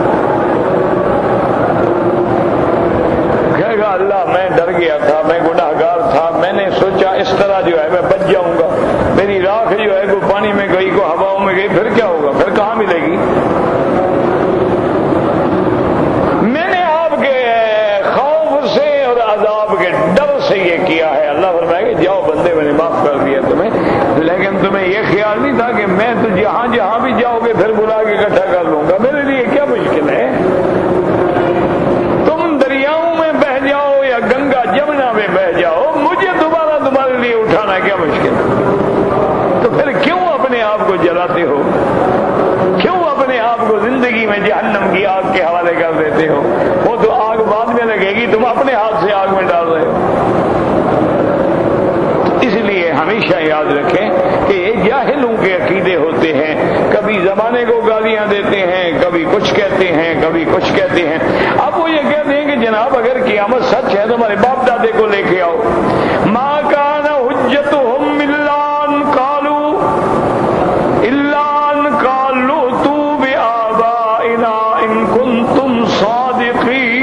کہے گا اللہ میں ڈر گیا تھا، میں گناہگار تھا، میں نے سوچا اس طرح جو ہے میں بچ جاؤں گا. میری راکھ جو ہے کوئی پانی میں گئی، کوئی ہواؤں میں گئی، پھر کیا ہوگا، پھر کہاں ملے گی؟ میں نے آپ کے خوف سے اور عذاب کے ڈر سے یہ کیا ہے. اللہ فرمائے کہ جاؤ بندے میں نے معاف کر دیا تمہیں، لیکن تمہیں یہ خیال نہیں تھا کہ میں تو جہاں جہاں بھی جاؤ گے پھر بلا کے اکٹھا کر لوں گا. میرے لیے کیا مشکل ہے، تم دریاؤں میں بہ جاؤ یا گنگا جمنا میں بہ جاؤ، مجھے دوبارہ تمہارے لیے اٹھانا کیا مشکل ہے؟ تو پھر کیوں اپنے آپ کو جلاتے ہو، کیوں اپنے آپ کو زندگی میں جہنم کی آگ کے حوالے کر دیتے ہو؟ وہ تو آگ بعد میں لگے گی، تم اپنے ہاتھ سے آگ میں ڈال رہے ہو. اس لیے ہمیشہ یاد رکھیں کہ یہ جاہلوں کے عقیدے ہوتے ہیں، کبھی زمانے کو گالیاں دیتے ہیں، کبھی کچھ کہتے ہیں، کبھی کچھ کہتے ہیں. اب وہ یہ کہتے ہیں کہ جناب اگر قیامت سچ ہے تو ہمارے باپ دادے کو لے کے آؤ. ما کان حجتہم الا ان قالوا تو بآبائنا ان کنتم صادقین.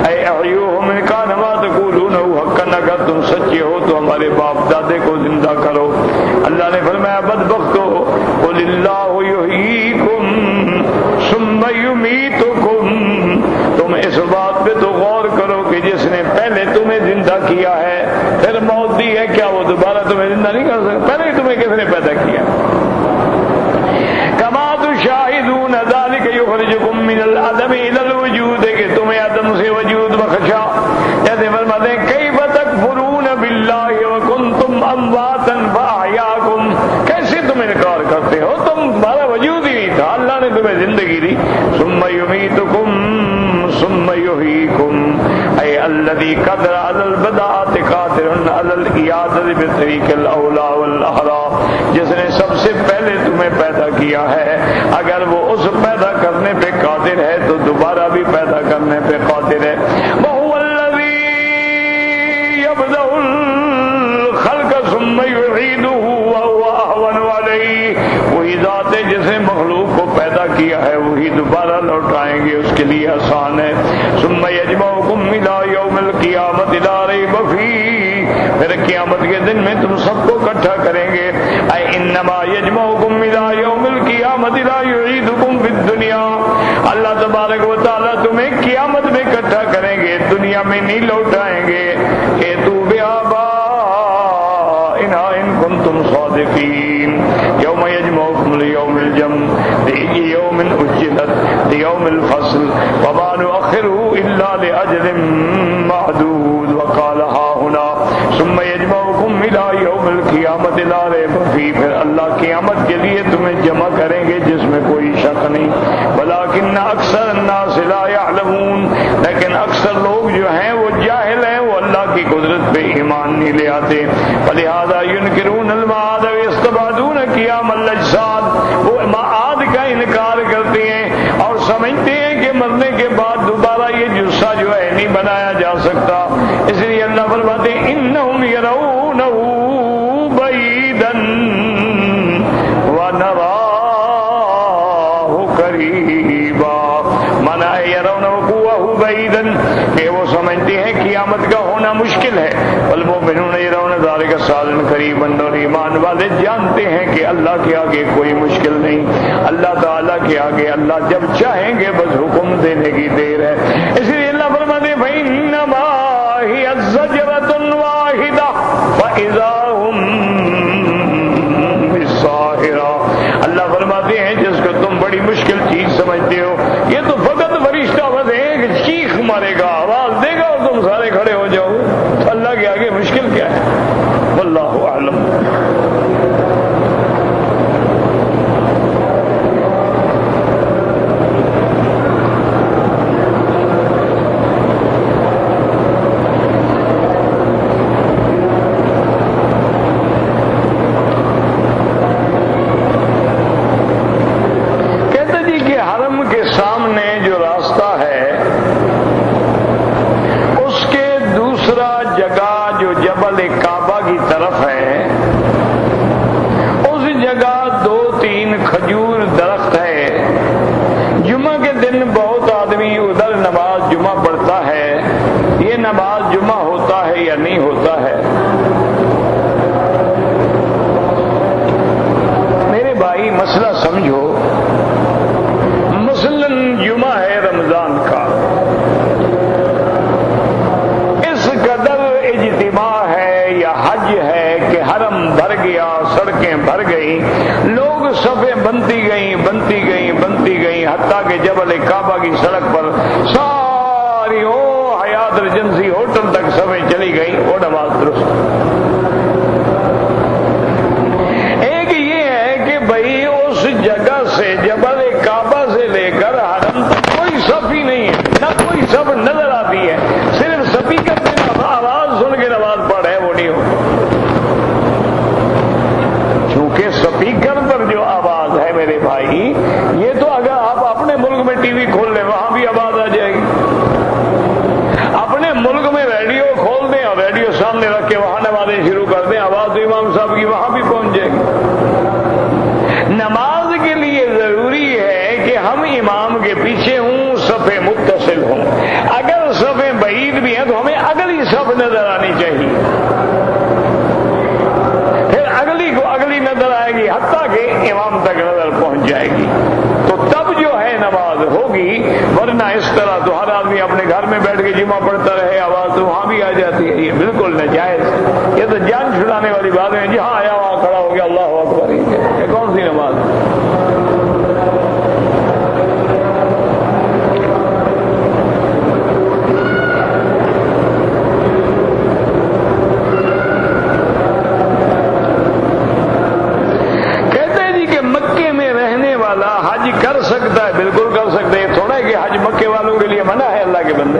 اے احیوہم ان کان ما تقولون حقا، اگر تم سچے ہو تو ہمارے باپ دادے کو زندہ کرو. اللہ نے فرمایا بدبختو قل اللہ یحییکم ثم یمیتکم. تم اس بات پہ تو غور کرو کہ جس نے پہلے تمہیں زندہ کیا ہے پھر موت دی ہے، کیا وہ دوبارہ تمہیں زندہ نہیں کر سکتا؟ پہلے تمہیں کس نے پیدا کیا؟ کما تشاہدون ذلک یخرجکم من العدم الی الوجود، کہ تمہیں عدم سے وجود بخشا. جیسے فرماتے ہیں کیف تکفرون باللہ وکنتم امواتا فاحیاکم، کیسے تم انکار کرتے ہو، تمہارا وجود ہی نہیں تھا، اللہ نے تمہیں زندگی دی. ثم یمیتکم يحييكم أي الذي قدر على البداءة قادر على الإعادة بطريق الأولى والأحرى، جس نے سب سے پہلے تمہیں پیدا کیا ہے، اگر وہ اس پیدا کرنے پہ قادر ہے تو دوبارہ بھی پیدا کرنے پہ قادر ہے۔ وهو الذي يبدأ الخلق ثم يعيده وهو أهون عليه، وہی ذات ہے جس نے مخلوق کو پیدا کیا ہے وہی دوبارہ لوٹائیں گے، اس کے لیے آسان ہے۔ ثم يجمعكم إلى يوم القيامة لا ريب فيه، پھر قیامت کے دن میں تم سب کو اکٹھا کریں گے۔ اے انما يجمعكم إلى يوم القيامة لا يعيدكم في الدنيا، اللہ تبارک و تعالیٰ تمہیں قیامت میں اکٹھا کریں گے، دنیا میں نہیں لوٹائیں گے۔ ائتوا بآبائنا إن كنتم صادقين، يوم يجمعكم ليوم الجمع ليوم أجلت ليوم الفصل وما نؤخره إلا لأجل معدود، وقال ها هنا ثم يجمعكم إلى يوم القيامة لا ريب فيه، پھر اللہ قیامت کے لیے تمہیں جمع کریں گے جس میں کوئی شک نہیں۔ ولكن أكثر الناس لا يعلمون، لیکن اکثر لوگ جو ہیں وہ جاہل ہیں، وہ اللہ کی قدرت پہ ایمان نہیں لے آتے۔ فلهذا ينكرون المعاد ويستبعدون قيام الاجساد، وہ معاد کا انکار کرتے ہیں اور سمجھتے ہیں کہ مرنے کے بعد دوبارہ یہ جثہ جو ہے نہیں بنایا جا سکتا، اس لیے اللہ فرماتے ہیں انہم یرونہ بعیدا ونراہ قریبا، مانا ہے یرونہ وقوعہ بعیدا، کہ وہ سمجھتے ہیں قیامت کا ہونا مشکل ہے، والمؤمنون یرون ذلک سالن قریبا، اور ایمان والے جانتے ہیں کہ اللہ کے آگے کوئی مشکل نہیں، اللہ تعالیٰ کے آگے اللہ جب چاہیں گے بس حکم دینے کی دیر ہے۔ اس لیے اللہ فرماتے ہیں فإنما هي زجرة واحدة فإذا هم بالساہرة، اللہ فرماتے ہیں جس کو تم بڑی مشکل چیز سمجھتے ہو، یہ تو فقط فرشتہ بس ایک چیخ مارے گا، آواز دے گا اور تم سارے کھڑے ہو جاؤ، اللہ کے آگے مشکل کیا ہے؟ واللہ اعلم۔ نماز جمعہ ہوتا ہے یا نہیں ہوتا ہے؟ میرے بھائی مسئلہ سمجھو، مثلاً جمعہ ہے رمضان کا، اس قدر اجتماع ہے یا حج ہے کہ حرم بھر گیا، سڑکیں بھر گئیں، لوگ صفیں بنتی گئیں، حتیٰ کہ جبل کعبہ کی سڑک پر ساری حیات ریجنسی ہوٹل تک صفیں چلی گئیں، وہ نماز درست۔ ایک یہ ہے کہ بھائی اس جگہ سے جبل کعبہ سے لے کر حرم تک کوئی صف ہی نہیں ہے، نہ کوئی صف نظر آتی ہے، صرف سپیکر پہ آواز سن کے نماز پڑھ ہے، وہ نہیں ہو، چونکہ سپیکر پر جو آواز ہے میرے بھائی، یہ تو اگر آپ اپنے ملک میں ٹی وی کھول لیں وہاں بھی آواز آ جائے گی، اپنے ملک میں ریڈیو کھول دیں اور ریڈیو سامنے رکھ کے وہاں نمازیں شروع کر دیں، آواز تو امام صاحب کی وہاں بھی پہنچ جائے گی۔ نماز کے لیے ضروری ہے کہ ہم امام کے پیچھے ہوں، صفیں متصل ہوں، اگر صفیں بعید بھی ہیں تو ہمیں اگلی صف نظر آنی چاہیے، پھر اگلی کو اگلی نظر آئے گی، حتیٰ کہ امام تک نظر پہنچ جائے گی، تو تب جو ہے نماز ہوگی، ورنہ اس طرح تو ہر آدمی اپنے گھر میں بیٹھ کے جمعہ پڑھتا رہے، آواز تو وہاں بھی آ جاتی ہے، یہ بالکل ناجائز، یہ تو جان چھڑانے والی بات ہے، جہاں آیا وہاں کھڑا ہو گیا اللہ اکبر، یہ کون سی نماز؟ حج کر سکتا ہے، بالکل کر سکتے ہیں، تھوڑا ہے کہ حج مکے والوں کے لیے منع ہے، اللہ کے بندے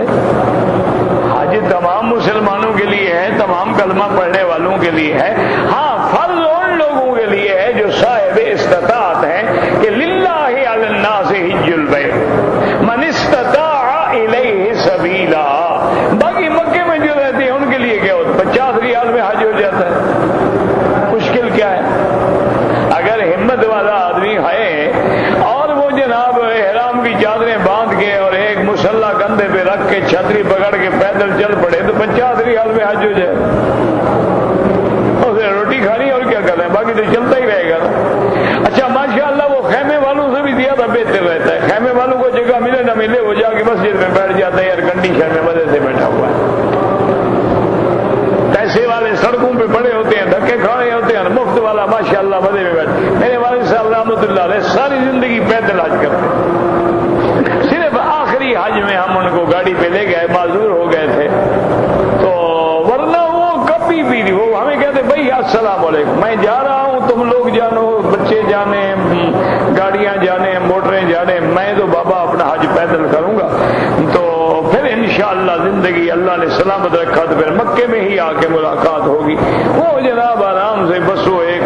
حج ہو جائے. اسے روٹی کھانی اور کیا کرنا ہے, باقی تو چلتا ہی رہے گا نا. اچھا ماشاءاللہ وہ خیمے والوں سے بھی زیادہ بہتر رہتا ہے. خیمے والوں کو جگہ ملے نہ ملے وہ جا کے مسجد میں بیٹھ جاتا ہے, ایئر کنڈیشن میں مزے سے بیٹھا ہوا ہے. پیسے والے سڑکوں پہ پڑے ہوتے ہیں, دھکے کھانے ہوتے ہیں, مفت والا ماشاءاللہ مزے میں بیٹھے. میرے والد صاحب رحمۃ اللہ علیہ ساری زندگی پیدل حج کرتے, صرف آخری حج میں ہم ان کو گاڑی پہ لے گئے, معذور ہو گئے تھے. تو ورنہ وہ کبھی بھی نہیں, وہ ہمیں کہتے بھائی السلام علیکم میں جا رہا ہوں, تم لوگ جانو, بچے جانے, گاڑیاں جانے, موٹریں جانے, میں تو بابا اپنا حج پیدل کروں گا. تو پھر انشاءاللہ زندگی اللہ نے سلامت رکھا تو پھر مکے میں ہی آ کے ملاقات ہوگی. وہ جناب آرام سے بس وہ ایک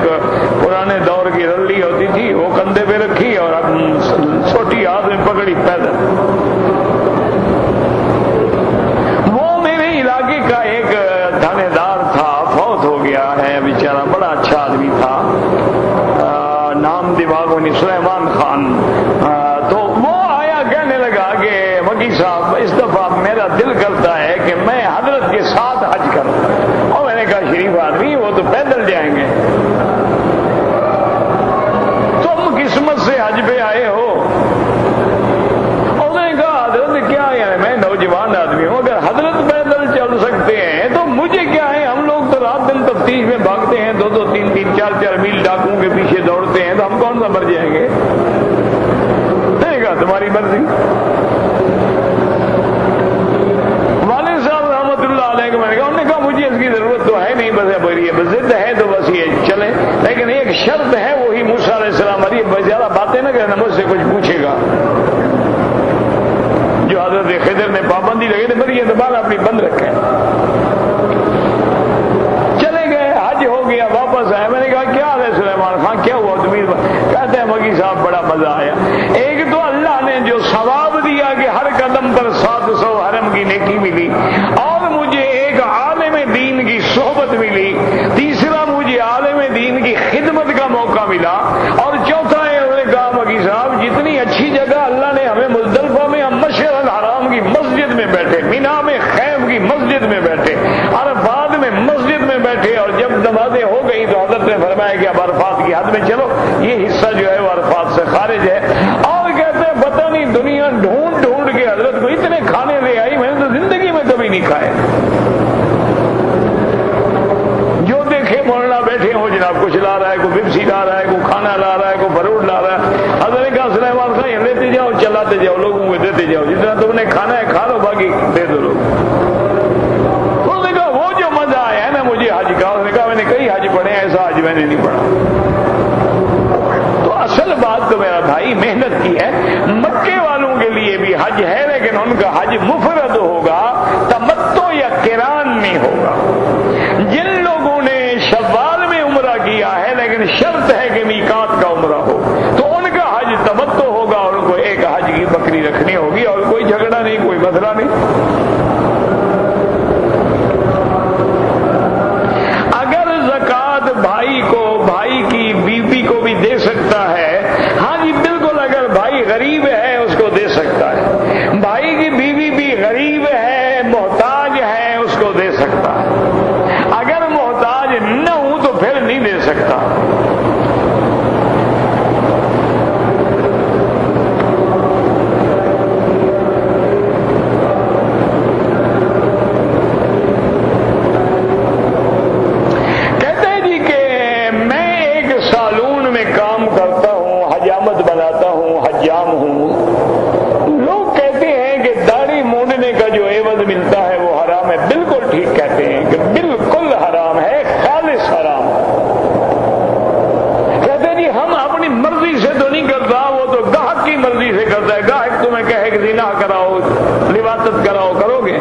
پرانے دور کی رلی ہوتی تھی, وہ کندھے پہ رکھی اور چھوٹی ہاتھ میں پکڑی پیدل. وہ میرے علاقے کا ایک تھانے دار تھا, فوت ہو گیا ہے بیچارہ, بڑا اچھا آدمی تھا, نام دماغوں نے سلیمان خان. تو وہ آیا کہنے لگا کہ وکیل صاحب اس دفعہ میرا دل کرتا ہے کہ میں حضرت کے ساتھ حج کروں. اور میں نے کہا شریف آدمی وہ تو پیدل جائیں گے, تم قسمت سے حج پہ آئے ہو. اور میں نے کہا حضرت کیا ہے, میں نوجوان آدمی ہوں, اگر حضرت پیدل چل سکتے ہیں تو مجھے کیا ہے, ہم لوگ تو رات دن تفتیش میں بھاگتے ہیں, 2-2, 3-3, 4-4 میل ڈاکوؤں کے پیچھے دوڑتے ہیں, تو ہم کون سا مر جائیں گے. نہیں کہا تمہاری مرضی. والد صاحب رحمۃ اللہ علیہ کو میں نے کہا, انہوں نے کہا مجھے اس کی ضرورت تو ہے نہیں, بس ضد ہے تو بس یہ چلے, لیکن ایک شرط ہے, وہی موسیٰ علیہ السلام, زیادہ باتیں نہ کرنا, مجھ سے کچھ پوچھے گا. جو حضرت خضر نے پابندی لگی تو میری یہ زبان اپنی بند رکھیں. چلے گئے, حج ہو گیا, واپس آئے. میں نے کہا کیا حال ہے سلیمان خان, کیا ہوا تمہیں؟ کہتے ہیں مکی صاحب بڑا مزہ آیا. ایک تو اللہ نے جو ثواب دیا کہ ہر قدم پر 700 حرم کی نیکی ملی, اور مجھے ایک عالم دین کی صحبت ملی, تیسرا مجھے عالم دین کی خدمت کا موقع ملا, اور چوتھا ہے انہوں نے کہا مکی صاحب جتنی اچھی جگہ اللہ نے ہمیں مزدلفہ میں, ہم مشعر الحرام کی مسجد میں بیٹھے, مینا میں خیف کی مسجد میں بیٹھے, عرفات میں مسجد میں بیٹھے, اور جب نمازیں ہو گئی تو حضرت نے فرمایا کہ اب عرفات کی حد میں چلو, یہ حصہ جو ہے وہ عرفات سے خارج ہے. اور کہتے ہیں پتہ نہیں دنیا ڈھونڈ ڈھونڈ کے حضرت کو اتنے کھانے لے آئی, میں نے تو زندگی میں کبھی نہیں کھائے. جو دیکھے مولانا بیٹھے ہو جناب, کچھ لا رہا ہے, کوئی بپسی لا رہا ہے, کوئی کھانا لا رہا ہے, کوئی فروٹ لا رہا ہے. حضرت نے کہا سلیمان خان یہ لیتے جاؤ, چلاتے جاؤ, لوگوں کو دیتے جاؤ, جتنا تم نے کھانا ہے کھا لو, باقی دے دو لوگ. انہوں نے کہا وہ جو مزہ آیا ہے نا مجھے حج کا, اس نے کہا میں نے کئی حج پڑھے, ایسا حج میں نے نہیں پڑھا. تو اصل بات تو میرا بھائی محنت کی ہے. مکے والوں کے لیے بھی حج ہے, لیکن ان کا حج مفرد ہوگا, تمتع یا قران نہیں ہوگا. جن لوگوں نے شوال میں عمرہ کیا ہے لیکن شرط ہے کہ میقات کا عمرہ ہو, تو ان کا حج تمتع ہوگا, اور ان کو ایک حج کی بکری رکھنی ہوگی, اور کوئی جھگڑا نہیں, کوئی مسئلہ نہیں. اگر زکوٰۃ بھائی کو, بھائی کی بیوی کو بھی دے سکتا ہے, ہاں جی بالکل, اگر بھائی غریب ہے اس کو دے سکتا ہے, بھائی کی بیوی بھی غریب ہے, محتاج ہے, اس کو دے سکتا ہے. اگر محتاج نہ ہوں تو پھر نہیں دے سکتا. کہتے ہیں جی کہ میں ایک سالون میں کام کرتا ہوں, حجامت بناتا ہوں, حجام ہوں. لوگ کہتے ہیں کہ داڑھی مونڈنے کا جو عوض ملتا ہے وہ حرام ہے. بالکل ٹھیک کہتے ہیں کہ بالکل حرام ہے, خالص حرام. کہتے ہیں جی ہم اپنی مرضی سے تو نہیں کرتا, وہ تو گاہک کی مرضی سے کرتا ہے. گاہک تمہیں کہے کہ زنا کراؤ, لواطت کراؤ, کرو گے.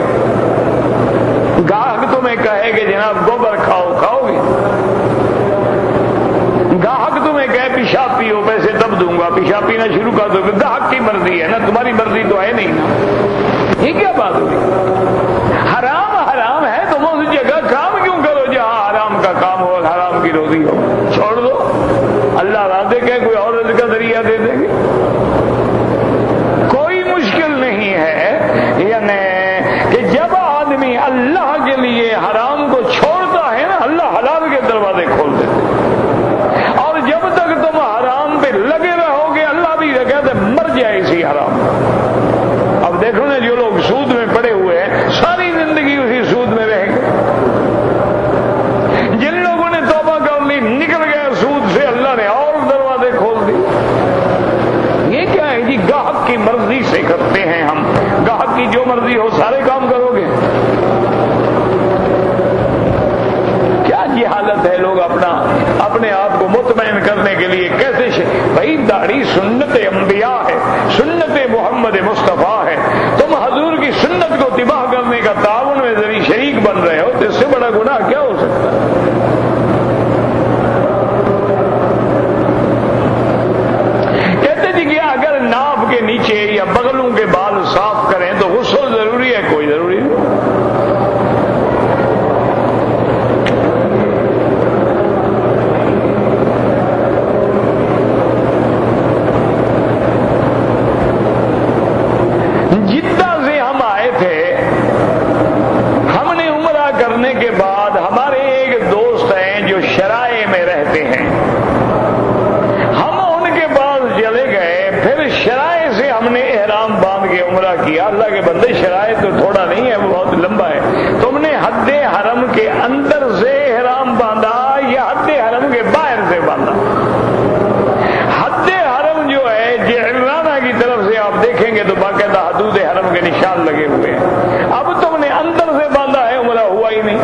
گاہک تمہیں کہے کہ جناب گوبر کھاؤ, کھاؤ گے. گاہک تمہیں کہے پیشاب پیو, پیسے تب دوں گا, پیشاب پینا شروع کر دو. گاہک کی مرضی ہے نا, تمہاری مرضی تو ہے نہیں نا. یہ کیا بات ہوئی؟ حرام حرام ہے, تم اس جگہ کام کیوں کرو جہاں حرام کا کام ہو, حرام کی روزی ہو. چھوڑ دو, اللہ راضی کہ کوئی اور رزق کا ذریعہ دے دیں گے. کوئی مشکل نہیں ہے, یعنی کہ جب آدمی اللہ کے لیے حرام آپ کو مطمئن کرنے کے لیے کیسے بھائی داڑھی سنت انبیاء ہے، سنت محمد مصطفیٰ ہے، تم حضور کی سنت کو تباہ کرنے کا تعاون میں ذریعہ شریک بن رہے ہو، تو اس سے بڑا گناہ کیا ہو سکتا ہے؟ کہتے جی کہ اگر ناف کے نیچے یا بغلوں کے بال صاف کریں تو غسل ضروری ہے؟ کوئی ضروری نہیں۔ کے بعد ہمارے ایک دوست ہیں جو شرائع میں رہتے ہیں، ہم ان کے پاس چلے گئے، پھر شرائع سے ہم نے احرام باندھ کے عمرہ کیا۔ اللہ کے بندے شرائع تو تھوڑا نہیں ہے، وہ بہت لمبا ہے۔ تم نے حد حرم کے اندر سے احرام باندھا یا حد حرم کے باہر سے باندھا؟ حد حرم جو ہے جعرانہ کی طرف سے آپ دیکھیں گے تو باقاعدہ حدود حرم کے نشان لگے ہوئے ہیں۔ اب تم نے اندر سے باندھا ہے، عمرہ ہوا ہی نہیں۔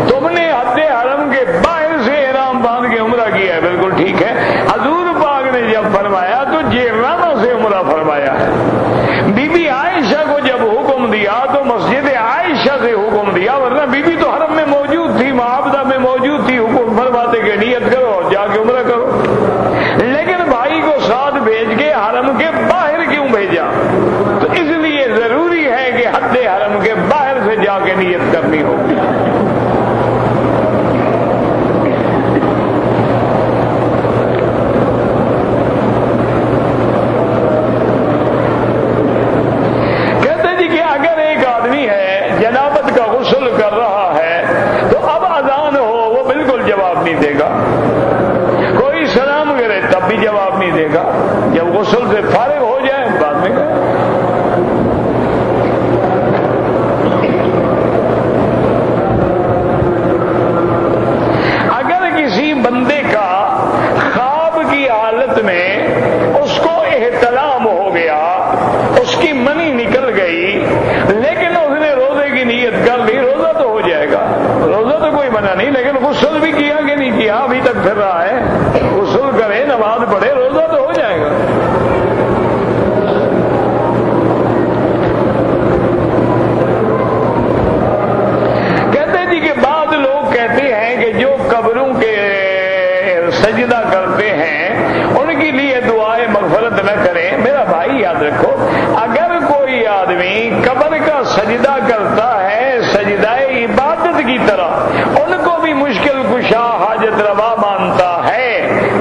تم نے حد حرم کے باہر سے احرام باندھ کے عمرہ کیا ہے، بالکل ٹھیک ہے۔ حضور پاک نے جب فرمایا تو جعرانہ سے عمرہ فرمایا ہے۔ بی بی عائشہ کو جب حکم دیا تو مسجد عائشہ سے حکم دیا، ورنہ بی بی تو حرم میں موجود تھی، معابدہ میں موجود تھی، حکم فرماتے کہ نیت کرو اور جا کے عمرہ کرو۔ لیکن بھائی کو ساتھ بھیج کے حرم کے باہر کیوں بھیجا؟ تو اس لیے ضروری ہے کہ حد حرم کے باہر سے جا کے نیت کرنی ہوگی۔ کہتے جی کہ اگر ایک آدمی ہے جنابت کا غسل کر رہا ہے تو اب اذان ہو وہ بالکل جواب نہیں دے گا، کوئی سلام کرے تب بھی جواب نہیں دے گا، جب غسل سے فارغ ہو جائے بعد میں کہے۔ اگر کسی بندے کا خواب کی حالت میں اس کو احتلام ہو گیا، اس کی منی نکل گئی، لیکن اس نے روزے کی نیت کر لی، روزہ تو ہو جائے گا، روزہ تو کوئی منع نہیں، لیکن غسل بھی کیا کہ نہیں کیا ابھی تک پھر رہا ہے، غسل کرے نماز پڑھے روزہ تو ہو جائے گا۔ کہتے جی کہ بعض لوگ کہتے ہیں کہ جو قبروں کے سجدہ کرتے ہیں ان کے لیے دعائیں مغفرت نہ کریں۔ میرا بھائی یاد رکھو، اگر کوئی آدمی قبر کا سجدہ کرتا ہے سجدہ عبادت کی طرح، ان کو بھی مشکل کشا حاجت روا مانتا ہے،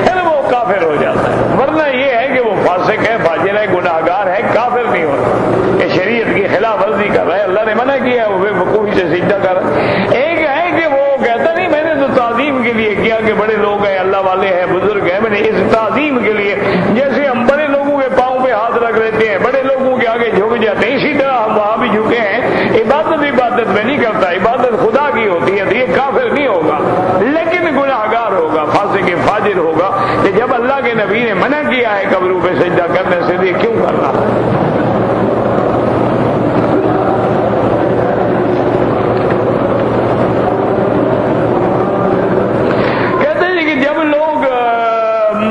پھر وہ کافر ہو جاتا ہے۔ ورنہ یہ ہے کہ وہ فاسق ہے، فاجر ہے، گناہ گار ہے، کافر نہیں ہوتا، یہ شریعت کی خلاف ورزی کر رہا ہے، اللہ نے منع کیا ہے، وہ بے وقوفی سے سجدہ کر رہا ہے۔ ایک ہے کہ وہ کہتا نہیں میں نے تو تعظیم کے لیے کیا کہ بڑے لوگ ہیں، اللہ والے ہیں، بزرگ ہیں، میں نے اس تعظیم کے لیے، جیسے ہم بڑے لوگوں کے پاؤں پہ ہاتھ رکھ لیتے ہیں، بڑے لوگوں کے آگے جھک جاتے ہیں، اسی طرح ہم وہاں بھی جھکے ہیں۔ عبادت میں نہیں کرتا، عبادت خدا کی ہوتی ہے، تو یہ کافر نہیں ہوگا لیکن گناہ گار ہوگا، فاسق فاجر ہوگا کہ جب اللہ کے نبی نے منع کیا ہے قبروں پہ سجدہ کرنے سے، یہ کیوں کر رہا ہے؟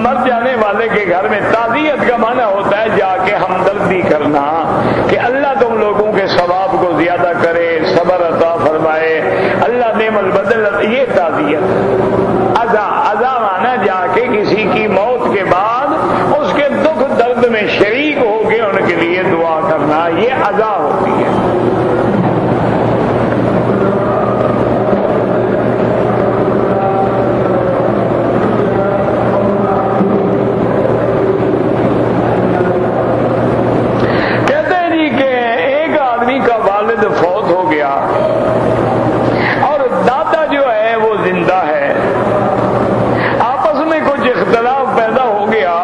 مر جانے والے کے گھر میں تعزیت کا معنی ہوتا ہے جا کے ہمدردی کرنا، کہ اللہ تم لوگوں کے ثواب کو زیادہ کرے، صبر عطا فرمائے، اللہ نعم البدل، یہ تعزیت۔ عزا معنی جا کے کسی کی موت کے بعد اس کے دکھ درد میں شریک ہو کے ان کے لیے دعا کرنا، یہ عزا ہوتی ہے۔ فوت ہو گیا اور دادا جو ہے وہ زندہ ہے، آپس میں کچھ اختلاف پیدا ہو گیا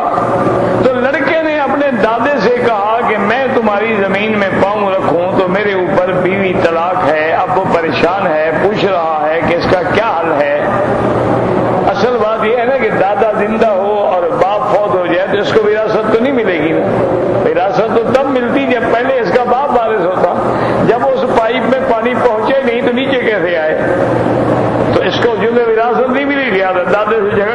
تو لڑکے نے اپنے دادے سے کہا کہ میں تمہاری زمین میں پاؤں رکھوں تو میرے اوپر بیوی طلاق ہے، اب وہ پریشان ہے، پوچھ رہا ہے کہ اس کا کیا حل ہے۔ اصل بات یہ ہے نا کہ دادا زندہ ہو اور باپ فوت ہو جائے تو اس کو وراثت تو نہیں ملے گی نا، وراثت تو تب ملتی جب پہلے اس کا باپ وارث ہوتا، جب اس پائپ میں پانی پہنچے نہیں تو نیچے کیسے آئے؟ تو اس کو جو وراثت نہیں ملی، لہٰذا دادے سے جھگڑا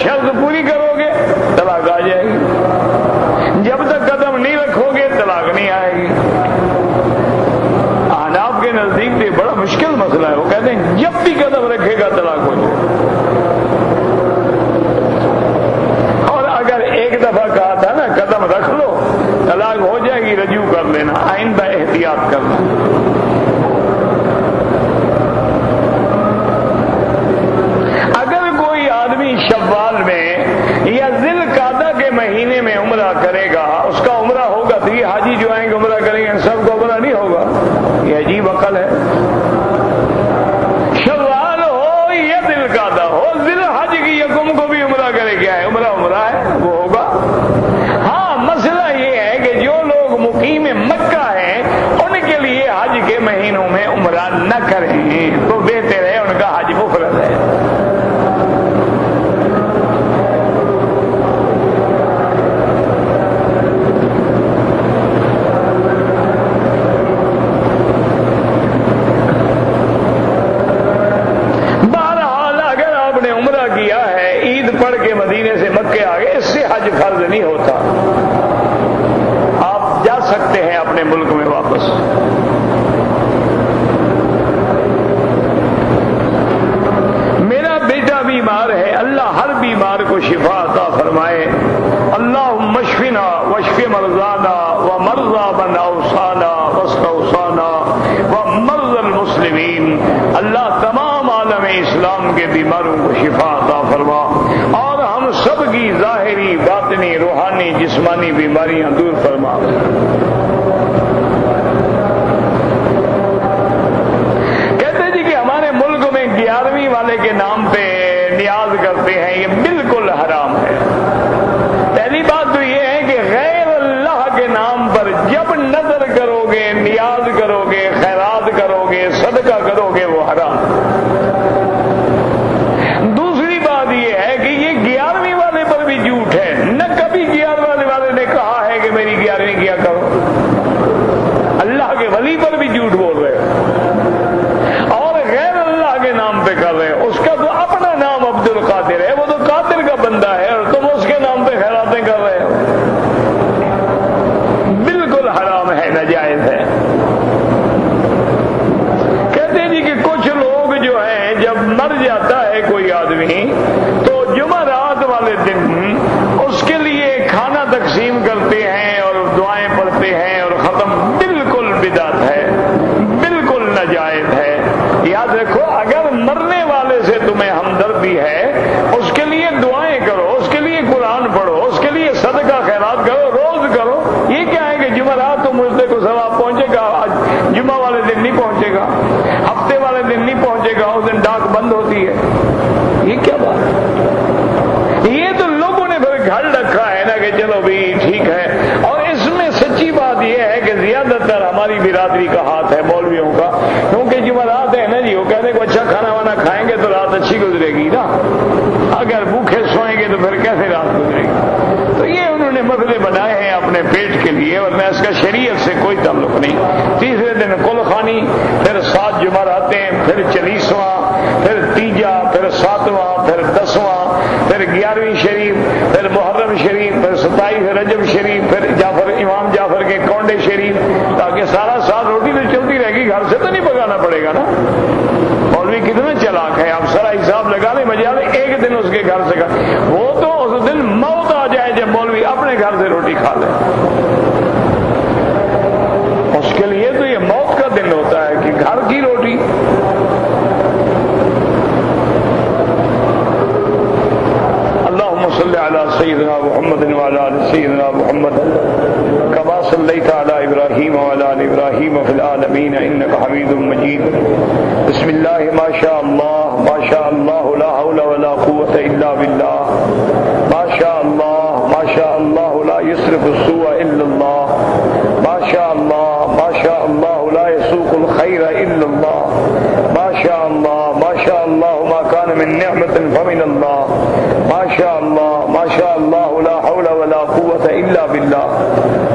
شرط پوری کرو گے طلاق آ جائے گی، جب تک قدم نہیں رکھو گے طلاق نہیں آئے گی۔ احناف کے نزدیک یہ بڑا مشکل مسئلہ ہے، وہ کہتے ہیں جب بھی قدم رکھے گا طلاق ہو جائے گا۔ اور اگر ایک دفعہ کہا تھا نا قدم رکھ لو طلاق ہو جائے گی، رجوع کر لینا، آئندہ احتیاط کرنا۔ اگر کوئی آدمی شوال میں یا ذی القعدہ کے مہینے میں عمرہ کرے گا، اس کا عمرہ ہوگا تو یہ حاجی جو آئیں گے عمرہ کریں گے، ان سب کو عمرہ نہیں ہوگا؟ یہ عجیب عقل ہے۔ شوال ہو یا ذی القعدہ ہو، ذی الحج کی یکم کو بھی عمرہ کرے، کیا ہے عمرہ ہے وہ ہوگا۔ ہاں مسئلہ یہ ہے کہ جو لوگ مقیم مکہ ہیں ان کے لیے حج کے مہینوں میں عمرہ نہ کریں تو بہتر ہے، ان کا حج مفرد ہے۔ بہرحال اگر آپ نے عمرہ کیا ہے، عید پڑھ کے مدینے سے مکے آ گئے، اس سے حج فرض نہیں ہوتا، آپ جا سکتے ہیں اپنے ملک میں واپس۔ میرا بیٹا بیمار ہے، اللہ ہر بیمار کو شفا عطا فرمائے۔ اللہم اشفنا واشف مرضانا ومرضى من اوصانا واستوصانا ومرضى المسلمین۔ اللہ تمام عالم اسلام کے بیماروں کو شفا عطا فرما اور ہم سب کی ظاہری، باطنی، روحانی، جسمانی بیماریاں دور فرما۔ کہتے جی کہ ہمارے ملک میں 11ویں والے کے نام پہ نیاز کرتے ہیں، یہ بالکل حرام ہے۔ پہلی بات تو یہ ہے کہ غیر اللہ کے نام پر جب نظر کرو گے، نیاز کرو گے، خیرات کرو گے، صدقہ کرو گے، وہ حرام۔ دوسری بات یہ ہے کہ یہ 11ویں والے پر بھی جھوٹ ہے، نہ کبھی 11ویں والے نے کہا ہے کہ میری 11ویں کیا کرو۔ اللہ کے ولی پر بھی جھوٹ بول رہے ہو اور غیر اللہ کے نام پہ کر رہے ہو۔ اس کا تو اپنا نام عبد القادر ہے، وہ تو قادر کا بندہ ہے اور تم اس کے نام پہ خیراتیں کر رہے ہو۔ بالکل حرام ہے، ناجائز ہے۔ کہتے ہیں جی کہ کچھ لوگ جو ہیں جب مر جاتا ہے کوئی آدمی تو جمعرات والے دن اس کے لیے کھانا تقسیم کرتے ہیں اور دعائیں پڑھتے ہیں اور ختم۔ بالکل بدعت ہے، بالکل ناجائز ہے۔ یاد رکھو اگر مرنے والے سے تمہیں ہمدردی ہے اس کے لیے دعائیں کرو، اس کے لیے قرآن پڑھو، اس کے لیے صدقہ خیرات کرو، روز کرو۔ یہ کیا ہے کہ جمعرات تو مجھے کو ثواب پہنچے گا، آج جمعہ والے دن نہیں پہنچے گا، ہفتے والے دن نہیں پہنچے گا، اس دن ڈاک بند ہوتی ہے۔ یہ کیا بات ہے؟ یہ تو لوگوں نے پھر گھر رکھا ہے نا کہ چلو بھی ٹھیک ہے۔ اور اس میں سچی بات یہ ہے کہ زیادہ تر ہماری برادری کا ہاتھ ہے، مولویوں کا، کیونکہ جمعرات ہے نا جی، وہ کہتے ہیں کہ اچھا کھانا وانا کھائیں گے تو رات اچھی گزرے گی نا، اگر بھوکے سوئیں گے تو پھر کیسے رات گزرے گی؟ تو یہ انہوں نے مسئلے بنائے ہیں اپنے پیٹ کے لیے، ورنہ اس کا شریعت سے کوئی تعلق نہیں۔ تیسرے دن کل خوانی، پھر 7 جمعراتیں، پھر 40واں، پھر تیجا، پھر 7واں، پھر 10واں، پھر 11ویں شریف، پھر محرم شریف، پھر 27 رجب شریف، پھر امام جعفر کے کونڈے شریف، تاکہ سارا سال روٹی تو چلتی رہے گی، گھر سے تو نہیں پکانا پڑے گا نا۔ مولوی کتنے چلاک ہے، آپ سارا حساب لگا لیں، بجائے ایک دن اس کے گھر سے وہ تو اس دن موت آ جائے جب مولوی اپنے گھر سے روٹی کھا لے، اس کے لیے تو یہ موت کا دن ہوتا ہے کہ گھر کی روٹی۔ اللهم صل على سيدنا محمد وعلى ال سيدنا محمد كما صليت على ابراهيم وعلى ال ابراهيم في العالمين انك حميد مجيد۔ بسم الله ما شاء الله ما شاء الله لا حول ولا قوة الا بالله ما شاء الله ما شاء الله لا يصرف السوء الا الله ما شاء الله ما شاء الله لا يسوق الخير الا الله ما شاء الله ما شاء الله ما كان من نعمة فمن الله ما شاء الله ما شاء الله لا حول ولا قوة إلا بالله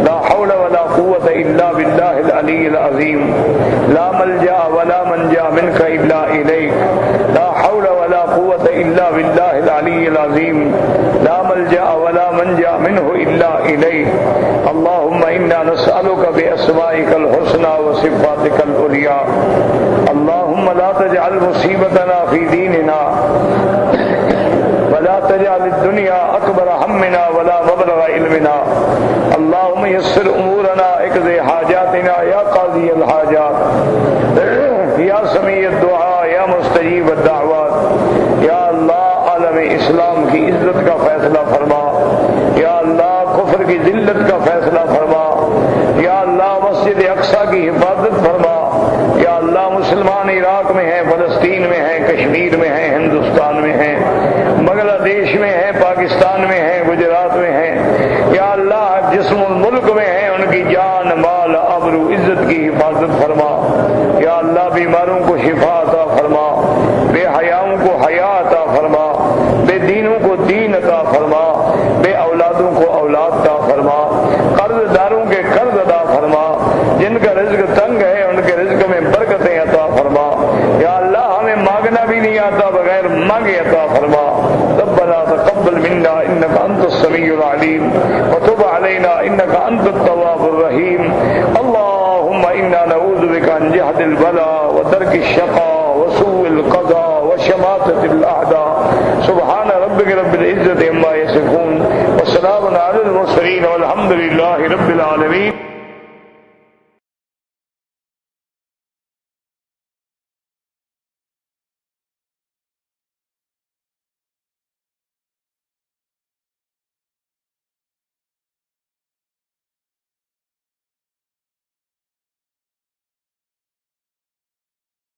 لا حول ولا قوة إلا بالله العلي العظيم لا ملجأ ولا منجا منك إلا إليك لا حول ولا قوة إلا بالله العلي العظيم العظيم لا ملجأ ولا منجا منه إلا إليه اللهم إنا نسألك بأسمائك الحسنى وصفاتك العليا اللهم لا تجعل مصيبتنا في ديننا ولا تجعل الدنيا أكبر همنا ولا مبلغ علمنا اللهم يسر أمورنا اقضِ حاجاتنا يا قاضي الحاجات یا سمیع الدعاء یا مستجیب الدعوات یا اللہ عالم اسلام کی عزت کا فیصلہ فرما یا اللہ کفر کی ذلت کا فیصلہ فرما یا اللہ مسجد اقصی کی حفاظت فرما یا اللہ مسلمان عراق میں ہیں فلسطین میں ہیں کشمیر میں ہیں ہندوستان میں ہیں بنگلہ دیش میں ہیں پاکستان میں ہیں گجرات میں ہیں یا اللہ جسم الملک میں ہیں ان کی جان مال آبرو عزت کی حفاظت فرما یا اللہ بیماروں کو شفا عطا فرما بے حیاؤں کو حیا عطا فرما بے دینوں کو دین عطا فرما بے اولادوں کو اولاد عطا فرما قرض داروں کے قرض ادا فرما جن کا رزق تنگ ہے ان کے رزق میں برکتیں عطا فرما یا اللہ ہمیں مانگنا بھی نہیں آتا بغیر مانگے عطا فرما ربنا تقبل منا انك انت السميع العليم وتب علينا انك انت التواب الرحيم اللهم انا نعوذ بك من جهد البلاء ودرك الشقاء وسوء القضاء وشماتة الاعداء سبحان ربك رب العزة عما يصفون وسلام على المرسلين والحمد لله رب العالمين